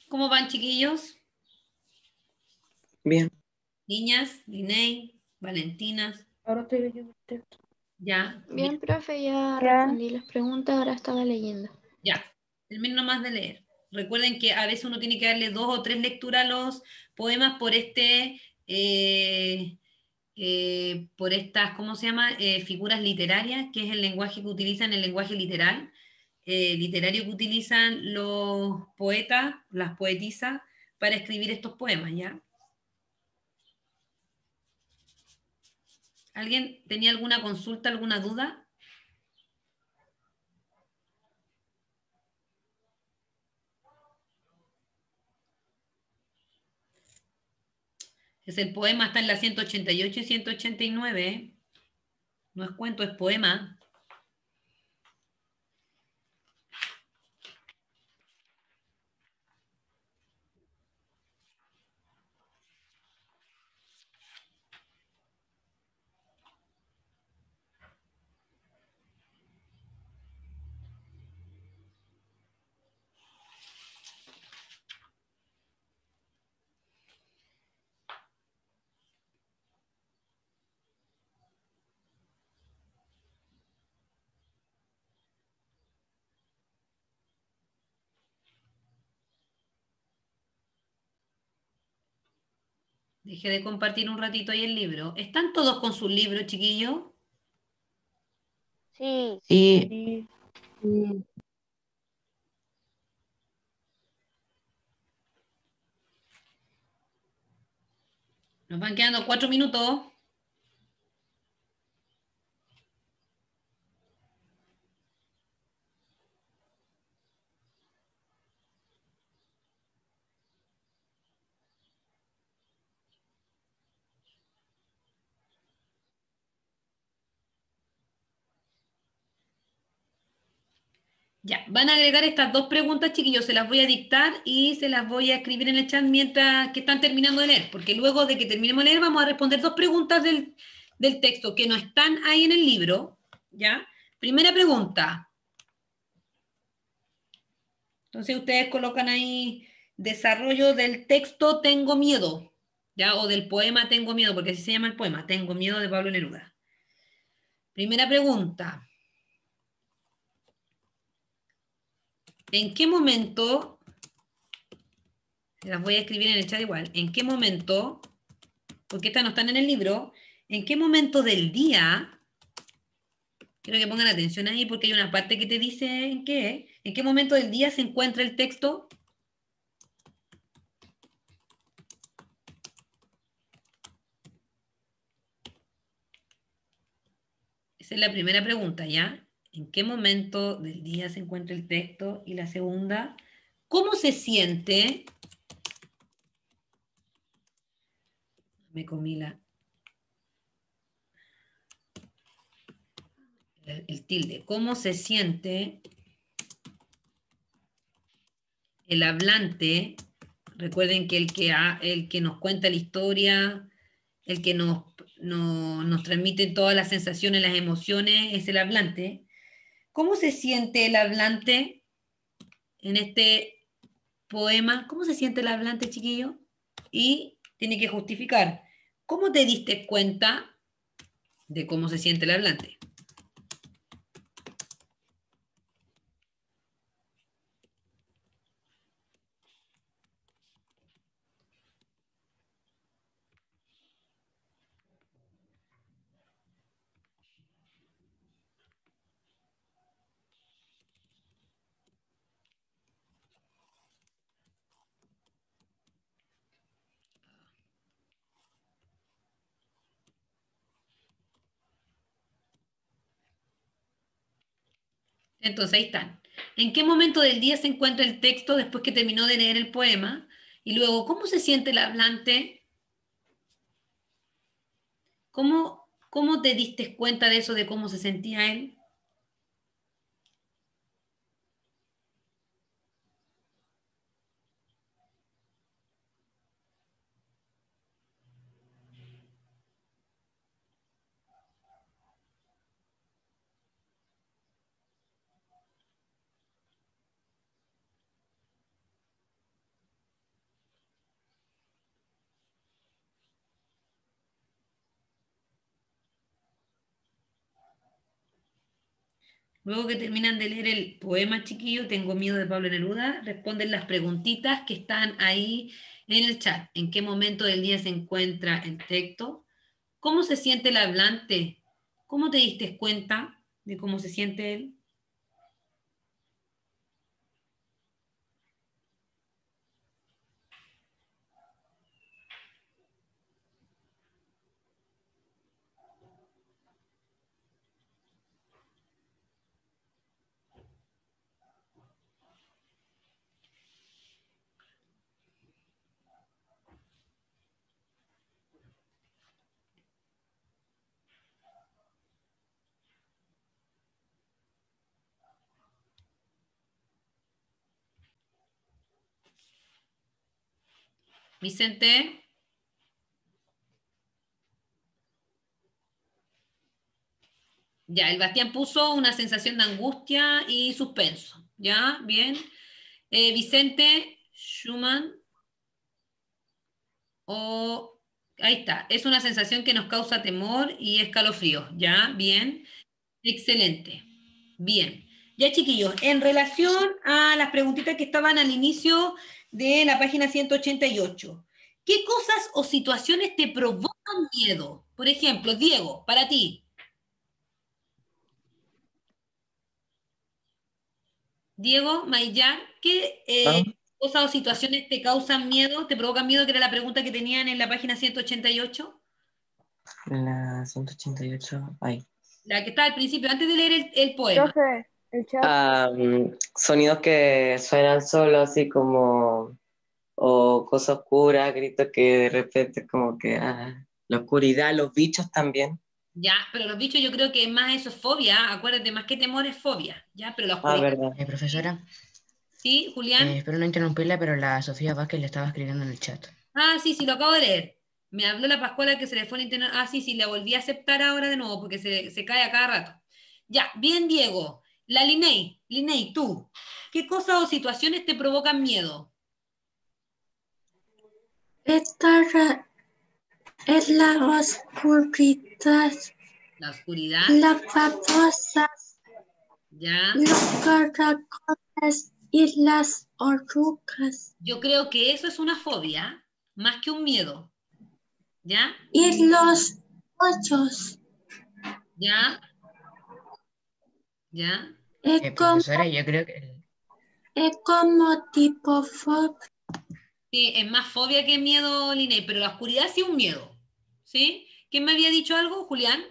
¿Cómo van, chiquillos? Bien. Niñas, Liney, Valentinas. Ahora estoy leyendo el texto. Ya. Bien, profe, ya respondí las preguntas, ahora estaba leyendo. Ya, termino nomás de leer. Recuerden que a veces uno tiene que darle 2 o 3 lecturas a los poemas por por estas, ¿cómo se llama? Figuras literarias, que es el lenguaje que utilizan, el lenguaje literal, literario que utilizan los poetas, las poetisas, para escribir estos poemas, ¿ya? ¿Alguien tenía alguna consulta, alguna duda? Es el poema, está en la 188 y 189, ¿eh? No es cuento, es poema. Dejé de compartir un ratito ahí el libro. ¿Están todos con sus libros, chiquillos? Sí. Sí. Mm, Nos van quedando 4 minutos. Ya, van a agregar estas 2 preguntas, chiquillos, se las voy a dictar y se las voy a escribir en el chat mientras que están terminando de leer, porque luego de que terminemos de leer vamos a responder 2 preguntas del texto que no están ahí en el libro, ¿ya? Primera pregunta. Entonces ustedes colocan ahí desarrollo del texto Tengo miedo, ¿ya? O del poema Tengo miedo, porque así se llama el poema, Tengo miedo de Pablo Neruda. Primera pregunta. ¿En qué momento, se las voy a escribir en el chat igual, en qué momento, porque estas no están en el libro, en qué momento del día, quiero que pongan atención ahí porque hay una parte que te dice en qué momento del día se encuentra el texto? Esa es la primera pregunta, ¿ya? ¿En qué momento del día se encuentra el texto? Y la segunda, ¿cómo se siente? Me comí el tilde. ¿Cómo se siente el hablante? Recuerden que el que nos cuenta la historia, el que nos transmite todas las sensaciones, las emociones, es el hablante. ¿Cómo se siente el hablante en este poema? ¿Cómo se siente el hablante, chiquillo? Y tiene que justificar. ¿Cómo te diste cuenta de cómo se siente el hablante? Entonces ahí están. ¿En qué momento del día se encuentra el texto después que terminó de leer el poema? Y luego, ¿cómo se siente el hablante? ¿Cómo te diste cuenta de eso, de cómo se sentía él? Luego que terminan de leer el poema, chiquillo, Tengo miedo de Pablo Neruda, responden las preguntitas que están ahí en el chat. ¿En qué momento del día se encuentra el texto? ¿Cómo se siente el hablante? ¿Cómo te diste cuenta de cómo se siente él? Vicente. Ya, el Bastián puso una sensación de angustia y suspenso. ¿Ya? Bien. Vicente Schumann. Ahí está. Es una sensación que nos causa temor y escalofríos. ¿Ya? Bien. Excelente. Bien. Ya, chiquillos, en relación a las preguntitas que estaban al inicio de la página 188, ¿qué cosas o situaciones te provocan miedo? Por ejemplo, Diego, para ti. Diego, Maillar, ¿qué Ah, cosas o situaciones te causan miedo, te provocan miedo, que era la pregunta que tenían en la página 188? la 188. Ay. La que estaba al principio, antes de leer el poema. Profe, el chat. Sonidos que suenan solo, así como, o cosa oscura, gritos que de repente como que, la oscuridad, los bichos también. Ya, pero los bichos yo creo que más eso es fobia, acuérdate, más que temor es fobia, ya, pero la Ah, oscuridad. verdad. Profesora, ¿Sí, Julián? espero no interrumpirla, pero la Sofía Vázquez le estaba escribiendo en el chat. Ah, sí, sí, lo acabo de leer. Me habló la Pascuala que se le fue el internet. Ah, sí, sí, la volví a aceptar ahora de nuevo porque se cae a cada rato. Ya, bien, Diego. La Linney, tú. ¿Qué cosas o situaciones te provocan miedo? Es la oscuridad, La oscuridad, las babosas, ya. los caracoles y las orugas, Yo creo que eso es una fobia, más que un miedo. ¿Ya? y los hoyos. ¿Ya? ¿Ya? Es Profesora, yo creo que como tipo fobia. Sí, es más fobia que miedo, Linney, pero la oscuridad sí es un miedo. ¿Sí? ¿Quién me había dicho algo, Julián?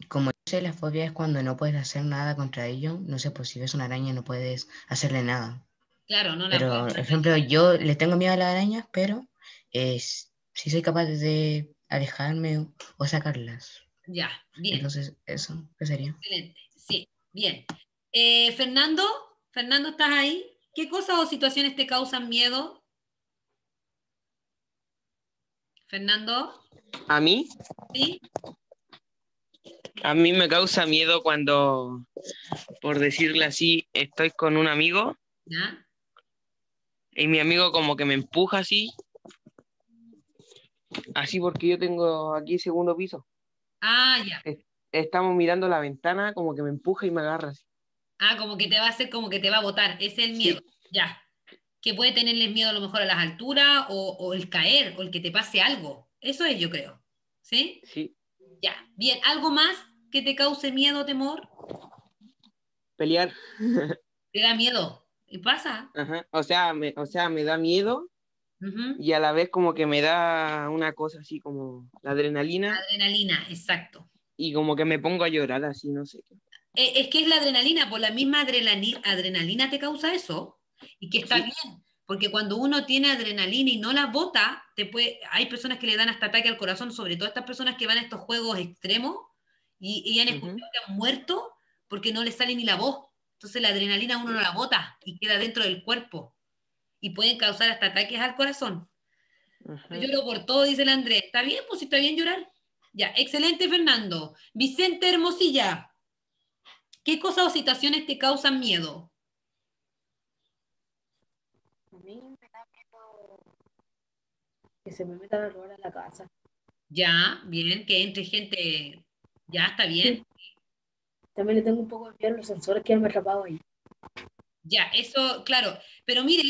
como dice, la fobia es cuando no puedes hacer nada contra ello. No sé, pues si ves una araña no puedes hacerle nada. Claro, no la Pero, puedo. por ejemplo, yo le tengo miedo a las arañas, pero sí soy capaz de alejarme o sacarlas. Ya, bien. Entonces, eso, ¿qué sería? Excelente. Sí, bien. Fernando, Fernando, ¿estás ahí? ¿Qué cosas o situaciones te causan miedo? Fernando, A mí, ¿sí? a mí me causa miedo cuando, por decirle así, estoy con un amigo ¿Ya? y mi amigo como que me empuja así porque yo tengo aquí segundo piso. Ah, ya. Estamos mirando la ventana, como que me empuja y me agarra así. Ah, como que te va a hacer, como que te va a botar. Ese es el miedo. Sí, Ya. Que puede tenerles miedo a lo mejor a las alturas o el caer o el que te pase algo. Eso es, yo creo. ¿Sí? sí, Ya. Bien. ¿Algo más que te cause miedo o temor? pelear. ¿Te da miedo? ¿Y pasa? Ajá. O sea, me da miedo Ujú. y a la vez como que me da una cosa así como la adrenalina Adrenalina, exacto. y como que me pongo a llorar así, no sé qué. Es que es la adrenalina, por la misma adrenalina te causa eso, y que está Sí. bien, porque cuando uno tiene adrenalina y no la bota, hay personas que le dan hasta ataque al corazón, sobre todo estas personas que van a estos juegos extremos y han Ujú. escuchado que han muerto porque no les sale ni la voz. Entonces la adrenalina uno no la bota y queda dentro del cuerpo y pueden causar hasta ataques al corazón. Yo Ajá. lloro por todo, dice el Andrés. ¿Está bien? Pues si está bien llorar. Ya, excelente, Fernando. Vicente Hermosilla. ¿Qué cosas o situaciones te causan miedo? A mí me da miedo que se me metan a robar a la casa. Ya, bien, que entre gente. Ya, está bien. Sí. También le tengo un poco de miedo a los sensores que han atrapado ahí. Ya, eso, claro. Pero miren,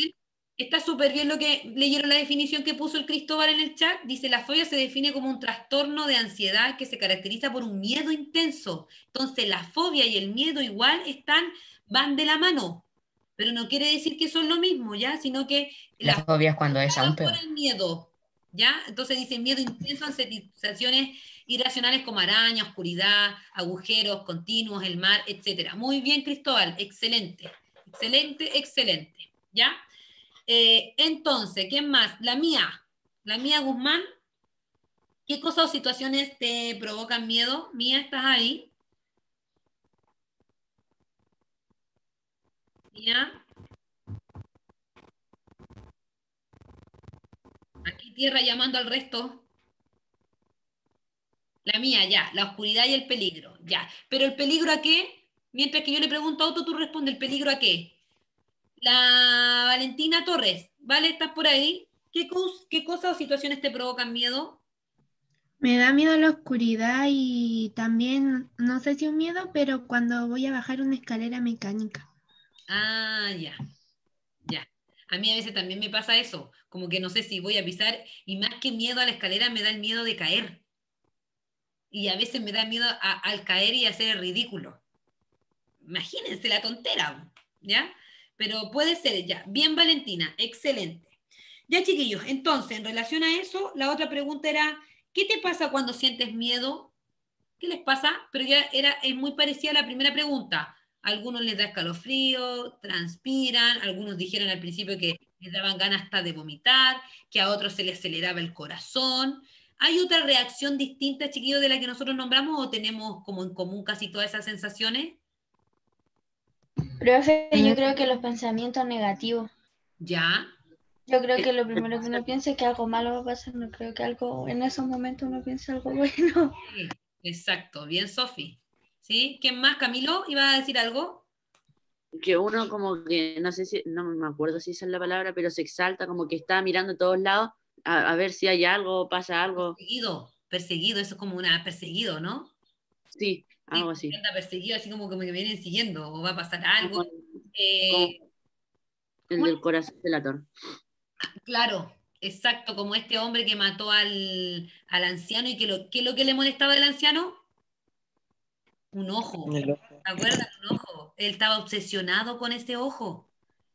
está súper bien lo que leyeron la definición que puso el Cristóbal en el chat. Dice, la fobia se define como un trastorno de ansiedad que se caracteriza por un miedo intenso. Entonces, la fobia y el miedo igual van de la mano. Pero no quiere decir que son lo mismo, ¿ya? Sino que La la fobia es cuando es aún por peor. el miedo, ¿ya? Entonces dice miedo intenso ante sensaciones irracionales como araña, oscuridad, agujeros continuos, el mar, etcétera. Muy bien, Cristóbal, excelente, excelente, excelente, ¿ya? Entonces, ¿quién más? La mía Guzmán. ¿Qué cosas o situaciones te provocan miedo? Mía, ¿estás ahí? Mía, aquí tierra llamando al resto. La mía, ya, la oscuridad y el peligro, ya. ¿Pero el peligro a qué? Mientras que yo le pregunto a Otto, tú respondes, ¿el peligro a qué? La Valentina Torres, ¿vale? ¿Estás por ahí? ¿Qué cosas o situaciones te provocan miedo? Me da miedo la oscuridad y también, no sé si un miedo, pero cuando voy a bajar una escalera mecánica. Ah, ya, ya. A mí a veces también me pasa eso, como que no sé si voy a pisar, y más que miedo a la escalera me da el miedo de caer. Y a veces me da miedo al caer y hacer el ridículo. Imagínense la tontera, ¿ya? Pero puede ser ya. Bien, Valentina, excelente. Ya, chiquillos, entonces, en relación a eso, la otra pregunta era, ¿qué te pasa cuando sientes miedo? ¿Qué les pasa? Pero ya es muy parecida a la primera pregunta. A algunos les da escalofrío, transpiran, algunos dijeron al principio que les daban ganas hasta de vomitar, que a otros se les aceleraba el corazón. ¿Hay otra reacción distinta, chiquillos, de la que nosotros nombramos o tenemos como en común casi todas esas sensaciones? Profe, yo creo que los pensamientos negativos. ¿Ya? Yo creo que lo primero que uno piensa es que algo malo va a pasar, no creo que algo, en esos momentos uno piense algo bueno. Sí, exacto, bien, Sofi. ¿Sí? ¿Quién más? ¿Camilo? ¿Iba a decir algo? Que uno como que, no sé si, no me acuerdo si esa es la palabra, pero se exalta, como que está mirando a todos lados a ver si hay algo, pasa algo. Perseguido, eso es como una perseguido, ¿no? Sí, algo Sí, así. anda perseguido, así como que me vienen siguiendo, o va a pasar algo. Como el del corazón delator. Claro, exacto, como este hombre que mató al anciano y ¿qué es lo que le molestaba del anciano? Un ojo. ¿Te acuerdas? Un ojo. Él estaba obsesionado con ese ojo.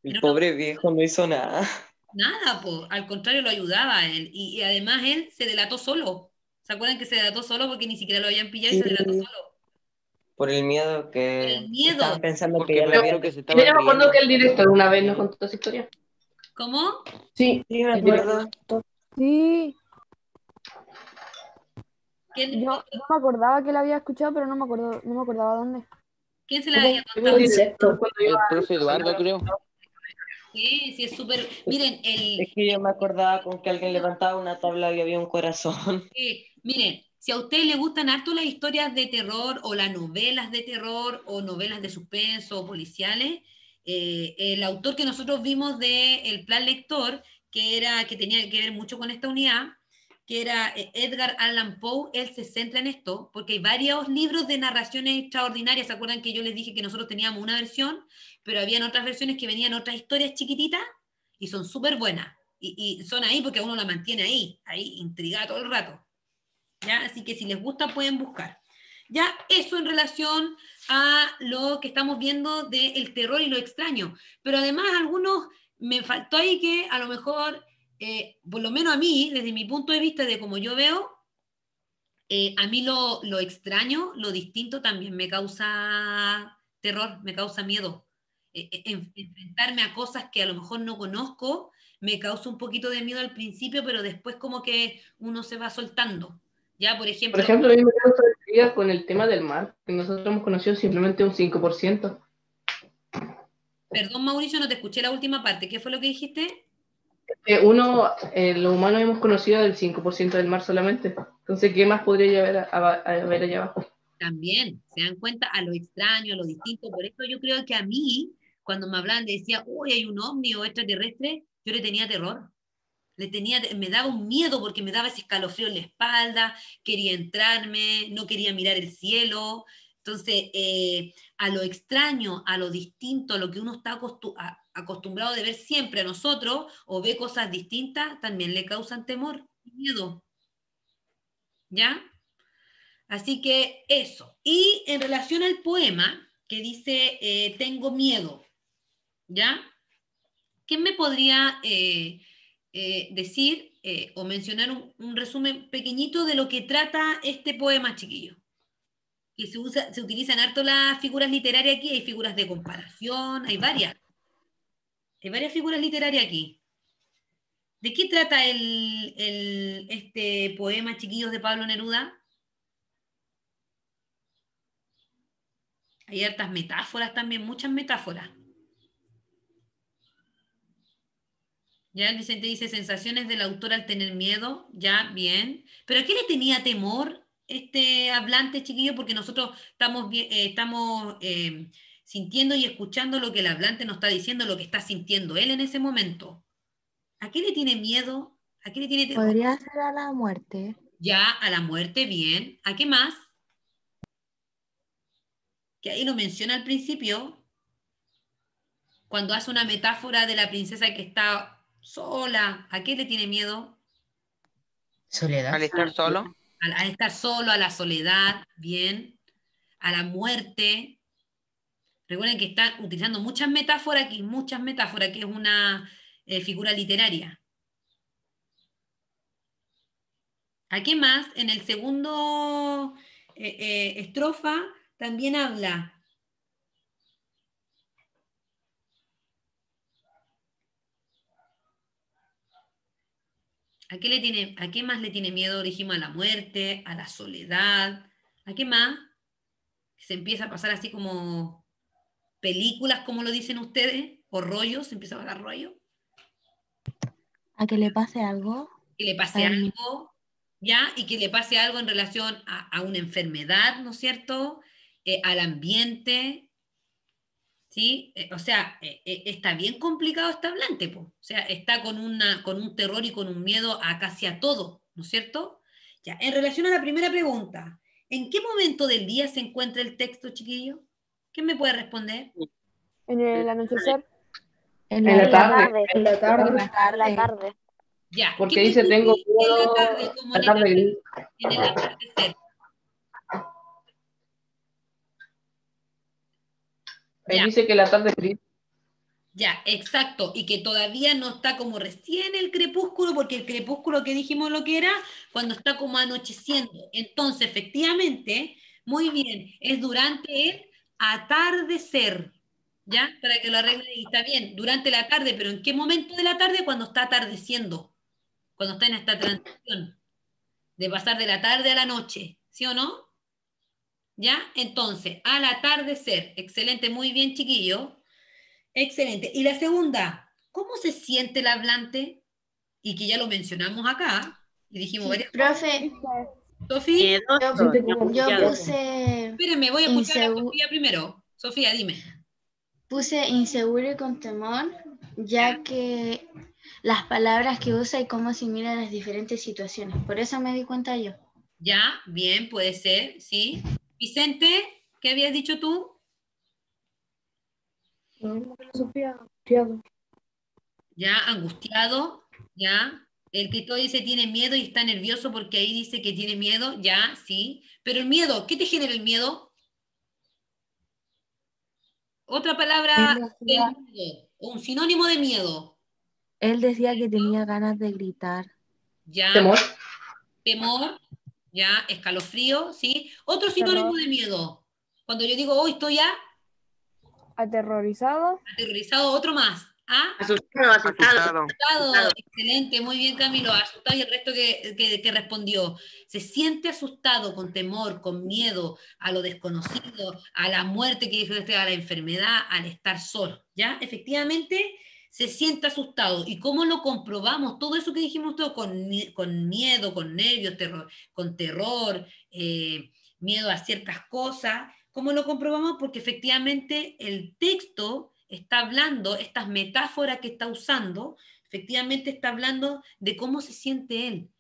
El pobre viejo no hizo nada. Nada, pues, al contrario lo ayudaba a él. Y además él se delató solo. ¿Se acuerdan que se delató solo porque ni siquiera lo habían pillado y se delató solo? Por el miedo que El miedo. estaban pensando Porque que ya lo pensó habían... que se Yo estaban me acuerdo riendo. que el director una vez nos contó esa historia. ¿Cómo? Sí, Sí, me El director. acuerdo. Sí, ¿Quién, yo no me acordaba que la había escuchado, pero no me acordaba dónde. quién se la había Fue contado? el director cuando iba El profe Eduardo, creo. Sí, sí, es súper. Miren, Es que yo me acordaba con que alguien levantaba una tabla y había un corazón. miren, si a ustedes les gustan harto las historias de terror o las novelas de terror o novelas de suspenso o policiales, el autor que nosotros vimos de El Plan Lector, que tenía que ver mucho con esta unidad, que era Edgar Allan Poe, él se centra en esto, porque hay varios libros de narraciones extraordinarias. ¿Se acuerdan que yo les dije que nosotros teníamos una versión, pero habían otras versiones que venían otras historias chiquititas y son súper buenas? Y son ahí porque uno la mantiene ahí, intrigada todo el rato. ¿Ya? Así que si les gusta pueden buscar. Ya, eso en relación a lo que estamos viendo del terror y lo extraño. Pero además algunos, me faltó ahí que a lo mejor, por lo menos a mí, desde mi punto de vista de como yo veo, a mí lo extraño, lo distinto también me causa terror, me causa miedo. Enfrentarme a cosas que a lo mejor no conozco me causa un poquito de miedo al principio, pero después como que uno se va soltando. Ya, por Por ejemplo, ejemplo, a mí me causa alegría con el tema del mar, que nosotros hemos conocido simplemente un 5%. perdón Mauricio, no te escuché la última parte. ¿Qué fue lo que dijiste? Los humanos hemos conocido el 5% del mar solamente. Entonces, ¿qué más podría haber allá abajo? También se dan cuenta a lo extraño, a lo distinto. Por eso yo creo que a mí, cuando me hablaban, decía, uy, hay un ovni o extraterrestre, yo le tenía terror. Me daba un miedo porque me daba ese escalofrío en la espalda, quería entrarme, no quería mirar el cielo. Entonces, a lo extraño, a lo distinto, a lo que uno está acostumbrado de ver siempre a nosotros, o ve cosas distintas, también le causan temor, miedo. ¿Ya? Así que eso. Y en relación al poema que dice, tengo miedo, ¿ya? ¿Quién me podría decir o mencionar un resumen pequeñito de lo que trata este poema, chiquillo? Que se utilizan harto las figuras literarias aquí, hay figuras de comparación, hay varias. Hay varias figuras literarias aquí. ¿De qué trata este poema, chiquillos, de Pablo Neruda? Hay hartas metáforas también, muchas metáforas. Ya el Vicente dice sensaciones del autor al tener miedo, ya, bien. ¿Pero a qué le tenía temor este hablante, chiquillo? Porque nosotros estamos sintiendo y escuchando lo que el hablante nos está diciendo, lo que está sintiendo él en ese momento. ¿A qué le tiene miedo? ¿A qué le tiene terror? Podría ser a la muerte. Ya, a la muerte, bien. ¿A qué más? Que ahí lo menciona al principio, cuando hace una metáfora de la princesa que está sola. ¿A qué le tiene miedo? Soledad. Al estar solo. A estar solo, a la soledad, bien, a la muerte, Recuerden que están utilizando muchas metáforas, que es una figura literaria. ¿A qué más? En el segundo estrofa también habla. ¿A qué más le tiene miedo? Dijimos a la muerte, a la soledad. ¿A qué más? Se empieza a pasar así como películas, como lo dicen ustedes, o rollos, se empieza a pasar rollo. A que le pase algo. Que le pase algo, ¿ya? Y que le pase algo en relación a una enfermedad, ¿no es cierto? Al ambiente, ¿sí? O sea, está bien complicado este hablante, po. O sea, está con un terror y con un miedo a casi a todo, ¿no es cierto? Ya, en relación a la primera pregunta, ¿en qué momento del día se encuentra el texto, chiquillo? ¿Quién me puede responder? En el anochecer. En la tarde. En la tarde. Ya. Porque dice tengo en la miedo, tarde, como la tarde gris. en el atardecer? Ahí dice que la tarde gris. Ya, exacto, y que todavía no está como recién el crepúsculo, porque el crepúsculo que dijimos lo que era cuando está como anocheciendo. Entonces, efectivamente, muy bien, es durante el atardecer, ¿ya? Para que lo arregle y está bien, durante la tarde, pero ¿en qué momento de la tarde? Cuando está atardeciendo, cuando está en esta transición de pasar de la tarde a la noche, ¿sí o no? ¿Ya? Entonces, al atardecer, excelente, muy bien, chiquillo. Excelente. Y la segunda, ¿cómo se siente el hablante? Y que ya lo mencionamos acá, y dijimos Sí, varias cosas. profe, Sofía. yo puse Espérenme, voy a escuchar a inseguro. Sofía primero. Sofía, dime. Puse inseguro y con temor, ya que las palabras que usa y cómo asimila las diferentes situaciones. Por eso me di cuenta yo. Ya, bien, puede ser, sí. Vicente, ¿qué habías dicho tú? Lo mismo que la Sofía, angustiado. Ya, angustiado, ya. El que todo dice tiene miedo y está nervioso porque ahí dice que tiene miedo, ya, sí. Pero el miedo, ¿qué te genera el miedo? Otra Él palabra del decía, miedo, un sinónimo de miedo. él decía que tenía ganas de gritar. Ya, Temor. temor, ya, escalofrío, ¿sí? Otro sinónimo Terror. de miedo. Cuando yo digo, hoy estoy ya Aterrorizado. aterrorizado, otro más. ¿Ah? Asustado. Asustado, excelente, muy bien Camilo, asustado y el resto que respondió. Se siente asustado, con temor, con miedo a lo desconocido, a la muerte que dijo usted, a la enfermedad, al estar solo, ¿ya? Efectivamente, se siente asustado. ¿Y cómo lo comprobamos? Todo eso que dijimos todos, con miedo, con nervios, con terror, miedo a ciertas cosas. ¿Cómo lo comprobamos? Porque efectivamente el texto está hablando, estas metáforas que está usando, efectivamente está hablando de cómo se siente él,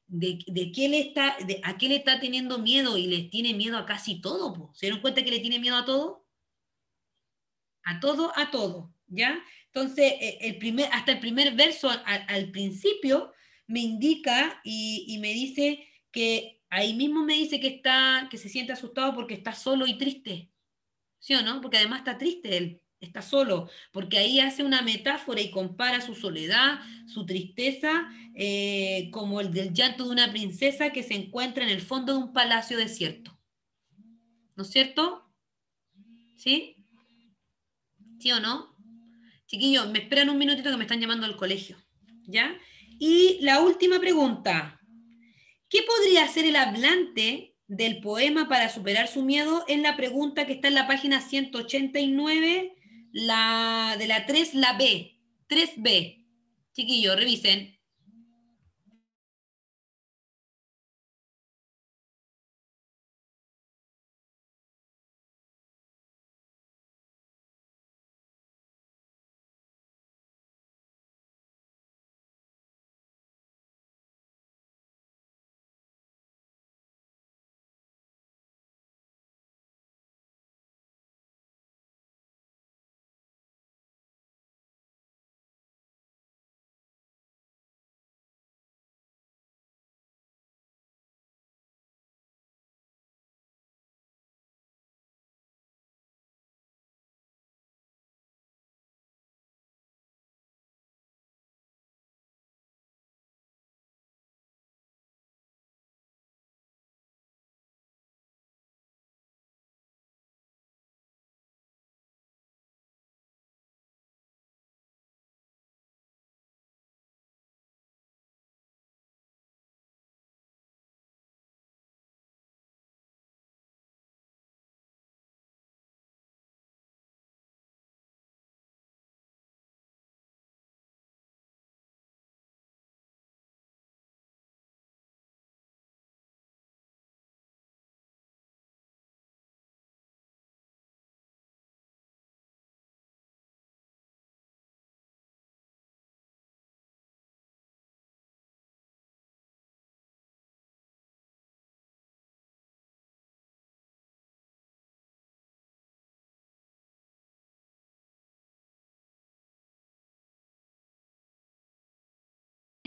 de qué le está, a qué le está teniendo miedo y le tiene miedo a casi todo. Po. ¿Se dieron cuenta que le tiene miedo a todo? A todo, a todo, ¿ya? Entonces, hasta el primer verso al principio me indica y me dice que ahí mismo me dice que se siente asustado porque está solo y triste. ¿Sí o no? Porque además está triste él, está solo, porque ahí hace una metáfora y compara su soledad, su tristeza, como el del llanto de una princesa que se encuentra en el fondo de un palacio desierto. ¿No es cierto? ¿Sí? ¿Sí o no? Chiquillos, me esperan un minutito que me están llamando al colegio. ¿Ya? Y la última pregunta. ¿Qué podría hacer el hablante del poema para superar su miedo? Es la pregunta que está en la página 189, de la 3, la B. 3B. Chiquillos, revisen.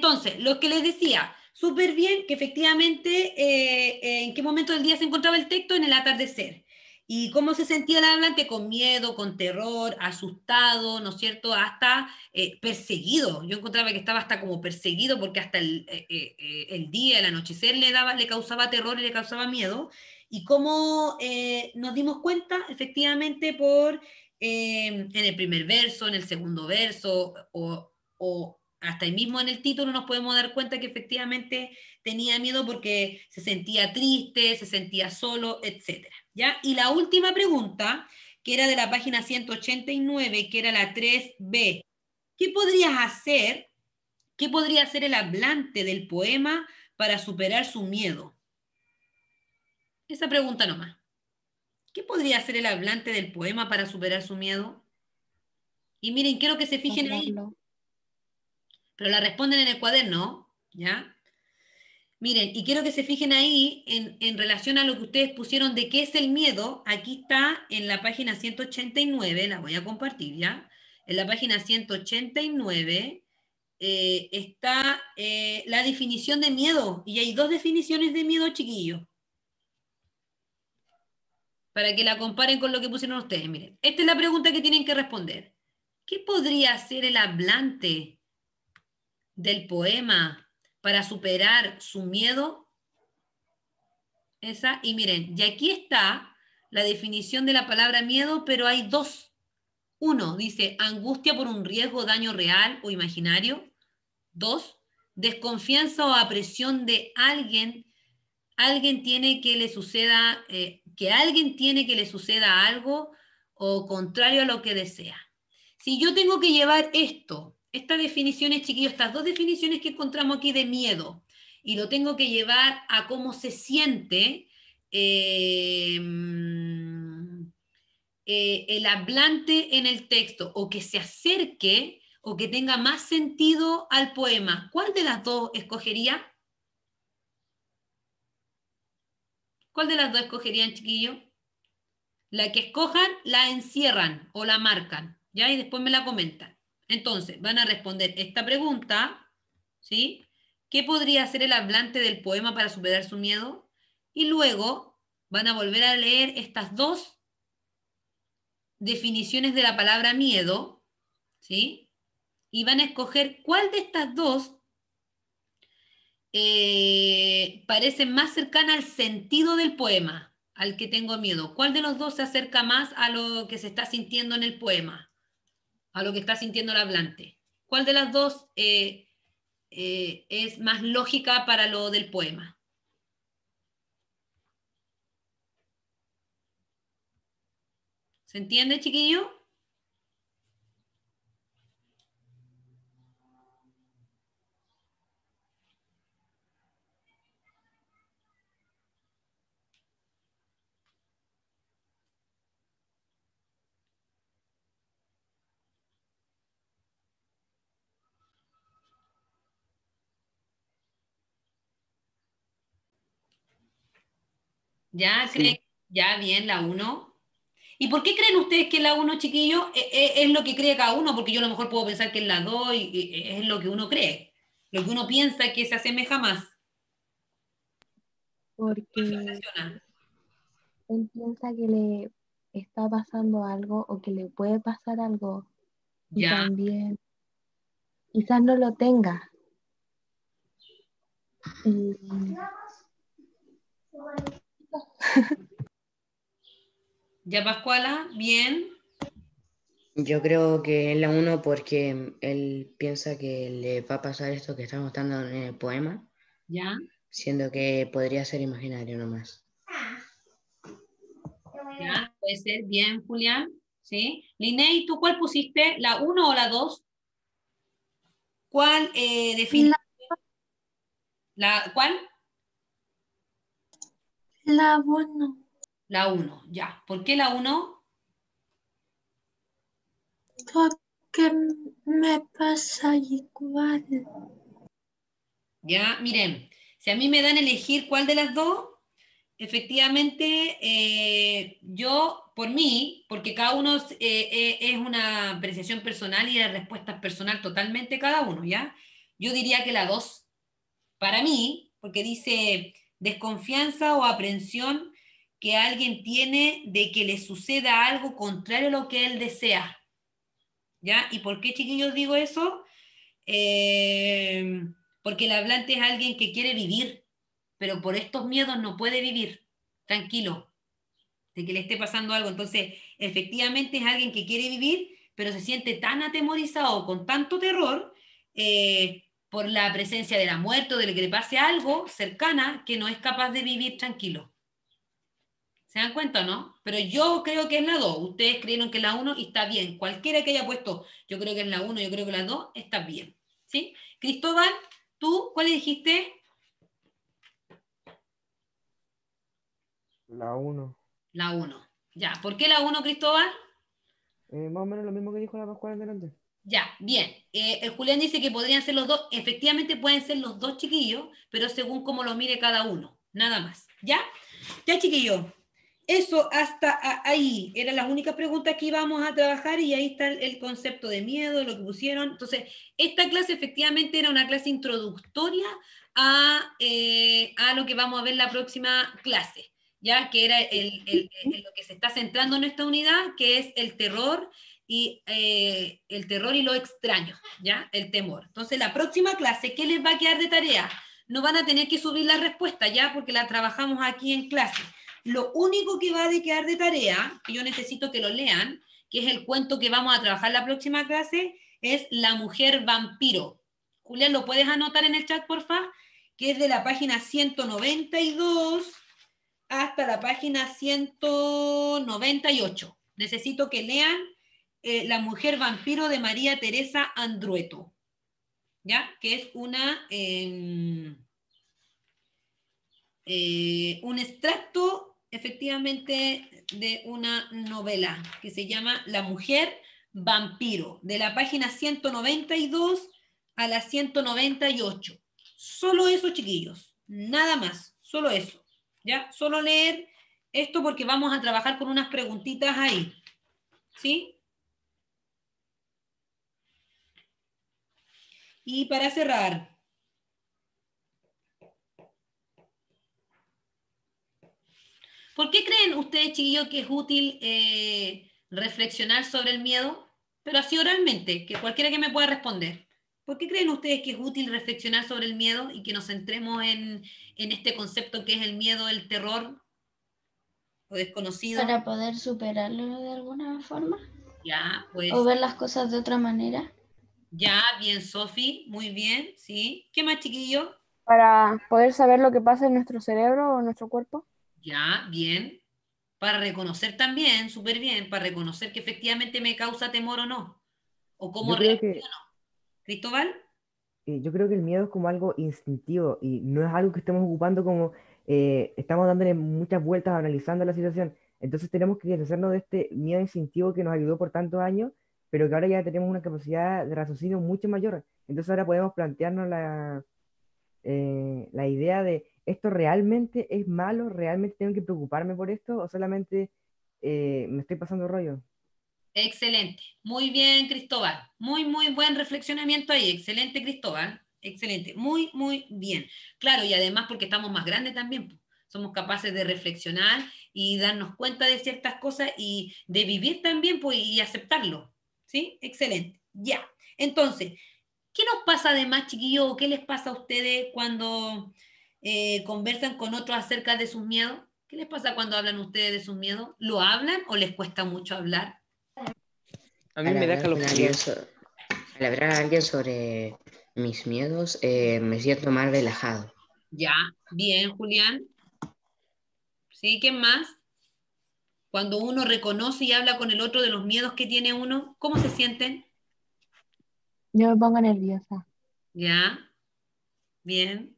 Entonces, lo que les decía, súper bien que efectivamente en qué momento del día se encontraba el texto, en el atardecer. ¿Y cómo se sentía el hablante? Con miedo, con terror, asustado, ¿no es cierto? Hasta perseguido. Yo encontraba que estaba hasta como perseguido porque hasta el día, el anochecer le causaba terror y le causaba miedo. Y cómo nos dimos cuenta, efectivamente, en el primer verso, en el segundo verso, o hasta ahí mismo en el título nos podemos dar cuenta que efectivamente tenía miedo porque se sentía triste, se sentía solo, etc. ¿Ya? Y la última pregunta, que era de la página 189, que era la 3B. ¿Qué podrías hacer? ¿Qué podría hacer el hablante del poema para superar su miedo? Esa pregunta nomás. ¿Qué podría hacer el hablante del poema para superar su miedo? Y miren, quiero que se fijen ahí, pero la responden en el cuaderno, ¿ya? Miren, y quiero que se fijen ahí en relación a lo que ustedes pusieron de qué es el miedo. Aquí está en la página 189, la voy a compartir, ¿ya? En la página 189 está la definición de miedo, y hay dos definiciones de miedo, chiquillos, para que la comparen con lo que pusieron ustedes. Miren, esta es la pregunta que tienen que responder. ¿Qué podría hacer el hablante del poema para superar su miedo? Esa, y miren, y aquí está la definición de la palabra miedo, pero hay dos. Uno, dice angustia por un riesgo o daño real o imaginario. Dos, desconfianza o apresión de alguien. Alguien tiene que le suceda, que alguien tiene que le suceda algo o contrario a lo que desea. Si yo tengo que llevar estas definiciones, chiquillos, estas dos definiciones que encontramos aquí de miedo, y lo tengo que llevar a cómo se siente el hablante en el texto, o que se acerque o que tenga más sentido al poema, ¿cuál de las dos escogería? ¿Cuál de las dos escogerían, chiquillos? La que escojan, la encierran o la marcan, ¿ya? Y después me la comentan. Entonces, van a responder esta pregunta, ¿sí? ¿Qué podría hacer el hablante del poema para superar su miedo? Y luego van a volver a leer estas dos definiciones de la palabra miedo, ¿sí? Y van a escoger cuál de estas dos parece más cercana al sentido del poema, al que tengo miedo. ¿Cuál de los dos se acerca más a lo que se está sintiendo en el poema, a lo que está sintiendo el hablante? ¿Cuál de las dos es más lógica para lo del poema? ¿Se entiende, chiquillo? ¿Ya Sí. creen? ¿Ya bien la 1? ¿Y por qué creen ustedes que la 1, chiquillo, es lo que cree cada uno? Porque yo a lo mejor puedo pensar que es la 2 y es lo que uno cree, lo que uno piensa que se asemeja más. Porque Funciona. él piensa que le está pasando algo o que le puede pasar algo y Ya. también quizás no lo tenga. Y Ya, Pascuala, bien. Yo creo que es la 1 porque él piensa que le va a pasar esto que estamos dando en el poema, Ya, siendo que podría ser imaginario nomás. ya, puede ser. Bien, Julián. ¿Sí? Linney, ¿tú cuál pusiste? ¿La 1 o la 2? ¿Cuál define? ¿Cuál? La 1. La 1, ya. ¿Por qué la 1? Porque me pasa igual. Ya, miren, si a mí me dan a elegir cuál de las dos, efectivamente, yo, por mí, porque cada uno es una apreciación personal y la respuesta es personal totalmente cada uno, ¿ya? Yo diría que la 2, para mí, porque dice desconfianza o aprensión que alguien tiene de que le suceda algo contrario a lo que él desea. ¿Ya? ¿Y por qué, chiquillos, digo eso? Porque el hablante es alguien que quiere vivir, pero por estos miedos no puede vivir tranquilo, de que le esté pasando algo. Entonces, efectivamente es alguien que quiere vivir, pero se siente tan atemorizado, con tanto terror, por la presencia de la muerte o de que le pase algo cercana, que no es capaz de vivir tranquilo. ¿Se dan cuenta o no? Pero yo creo que es la 2. Ustedes creyeron que es la 1 y está bien. Cualquiera que haya puesto, yo creo que es la 1, yo creo que la 2, está bien. ¿Sí? Cristóbal, ¿tú cuál dijiste? La 1. La 1. Ya. ¿Por qué la 1, Cristóbal? Más o menos lo mismo que dijo la Pascual delante. Ya, bien. El Julián dice que podrían ser los dos. Efectivamente pueden ser los dos, chiquillos, pero según cómo lo mire cada uno. Nada más. ¿Ya? Ya, chiquillos. Eso hasta ahí eran las únicas preguntas que íbamos a trabajar y ahí está el concepto de miedo, lo que pusieron. Entonces, esta clase efectivamente era una clase introductoria a lo que vamos a ver la próxima clase, ya que era lo que se está centrando en esta unidad, que es el terror y lo extraño, ¿ya? El temor. Entonces, la próxima clase, ¿qué les va a quedar de tarea? No van a tener que subir la respuesta, ¿ya? Porque la trabajamos aquí en clase. Lo único que va a quedar de tarea, que yo necesito que lo lean, que es el cuento que vamos a trabajar la próxima clase, es La mujer vampiro. Julián, ¿lo puedes anotar en el chat, porfa? Que es de la página 192 hasta la página 198. Necesito que lean La mujer vampiro de María Teresa Andrueto, ¿ya? Que es un extracto efectivamente de una novela que se llama La mujer vampiro, de la página 192 a la 198. Solo eso, chiquillos, nada más, solo eso, ¿ya? Solo leer esto porque vamos a trabajar con unas preguntitas ahí, ¿sí? Y para cerrar, ¿por qué creen ustedes, chiquillos, que es útil reflexionar sobre el miedo? Pero así oralmente, que cualquiera que me pueda responder. ¿Por qué creen ustedes que es útil reflexionar sobre el miedo y que nos centremos en este concepto que es el miedo, el terror o desconocido? Para poder superarlo de alguna forma. Ya, pues. O ver las cosas de otra manera. Ya, bien, Sofi, muy bien, ¿sí? ¿Qué más, chiquillo? Para poder saber lo que pasa en nuestro cerebro o en nuestro cuerpo. Ya, bien. Para reconocer también, súper bien, para reconocer que efectivamente me causa temor o no. O cómo Yo creo reacciono. ¿Cristóbal? yo creo que el miedo es como algo instintivo y no es algo que estemos ocupando como estamos dándole muchas vueltas analizando la situación. Entonces tenemos que deshacernos de este miedo instintivo que nos ayudó por tantos años, pero que ahora ya tenemos una capacidad de raciocinio mucho mayor. Entonces ahora podemos plantearnos la idea de ¿esto realmente es malo? ¿Realmente tengo que preocuparme por esto? ¿O solamente me estoy pasando rollo? Excelente. Muy bien, Cristóbal. Muy, muy buen reflexionamiento ahí. Excelente, Cristóbal. Excelente. Muy, muy bien. Claro, y además porque estamos más grandes también, pues. Somos capaces de reflexionar y darnos cuenta de ciertas cosas y de vivir también, pues, y aceptarlo. ¿Sí? Excelente. Ya. Entonces, ¿qué nos pasa además, chiquillos, o qué les pasa a ustedes cuando conversan con otros acerca de sus miedos? ¿Qué les pasa cuando hablan ustedes de sus miedos? ¿Lo hablan o les cuesta mucho hablar? A mí me da calofrío. Al hablar a alguien sobre mis miedos, me siento más relajado. Ya, bien, Julián. ¿Sí? ¿Qué más? Cuando uno reconoce y habla con el otro de los miedos que tiene uno, ¿cómo se sienten? Yo me pongo nerviosa. Ya, bien.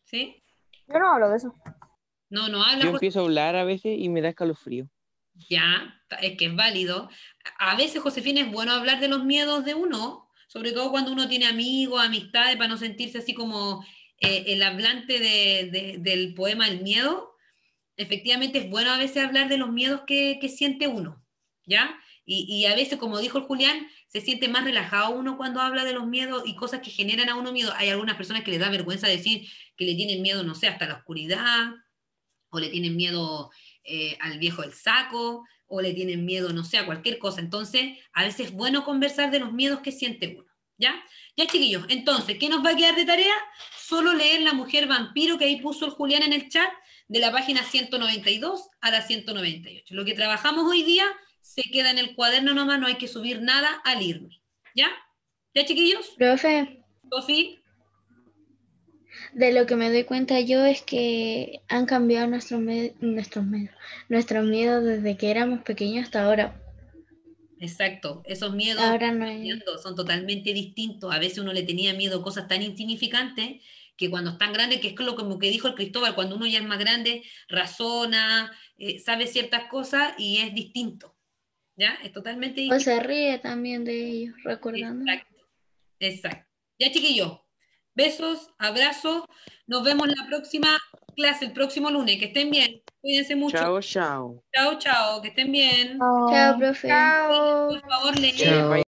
¿Sí? Yo no hablo de eso. No, no habla. Yo empiezo a hablar a veces y me da escalofrío. Ya, es que es válido. A veces, Josefina, es bueno hablar de los miedos de uno, sobre todo cuando uno tiene amigos, amistades, para no sentirse así como el hablante del poema El miedo. Efectivamente, es bueno a veces hablar de los miedos que siente uno, ¿ya? Y a veces, como dijo el Julián, se siente más relajado uno cuando habla de los miedos y cosas que generan a uno miedo. Hay algunas personas que les da vergüenza decir que le tienen miedo, no sé, hasta la oscuridad, o le tienen miedo al viejo del saco, o le tienen miedo, no sé, a cualquier cosa. Entonces, a veces es bueno conversar de los miedos que siente uno, ¿ya? Ya, chiquillos, entonces, ¿qué nos va a quedar de tarea? Solo leer La Mujer Vampiro, que ahí puso el Julián en el chat, de la página 192 a la 198. Lo que trabajamos hoy día se queda en el cuaderno nomás, no hay que subir nada al irme. ¿Ya? ¿Ya, chiquillos? Profe, Sofi. de lo que me doy cuenta yo es que han cambiado nuestros miedos desde que éramos pequeños hasta ahora. Exacto, esos miedos Ahora no es. son totalmente distintos. A veces uno le tenía miedo a cosas tan insignificantes que cuando están grandes, que es lo como que dijo el Cristóbal, cuando uno ya es más grande, razona, sabe ciertas cosas y es distinto. ¿Ya? Es totalmente O distinto. se ríe también de ellos, recordando. Exacto. Ya, chiquillos, besos, abrazos. Nos vemos en la próxima clase, el próximo lunes. Que estén bien. Cuídense mucho. Chao, chao. Chao, chao. Que estén bien. Chao, profe. Por favor, leer.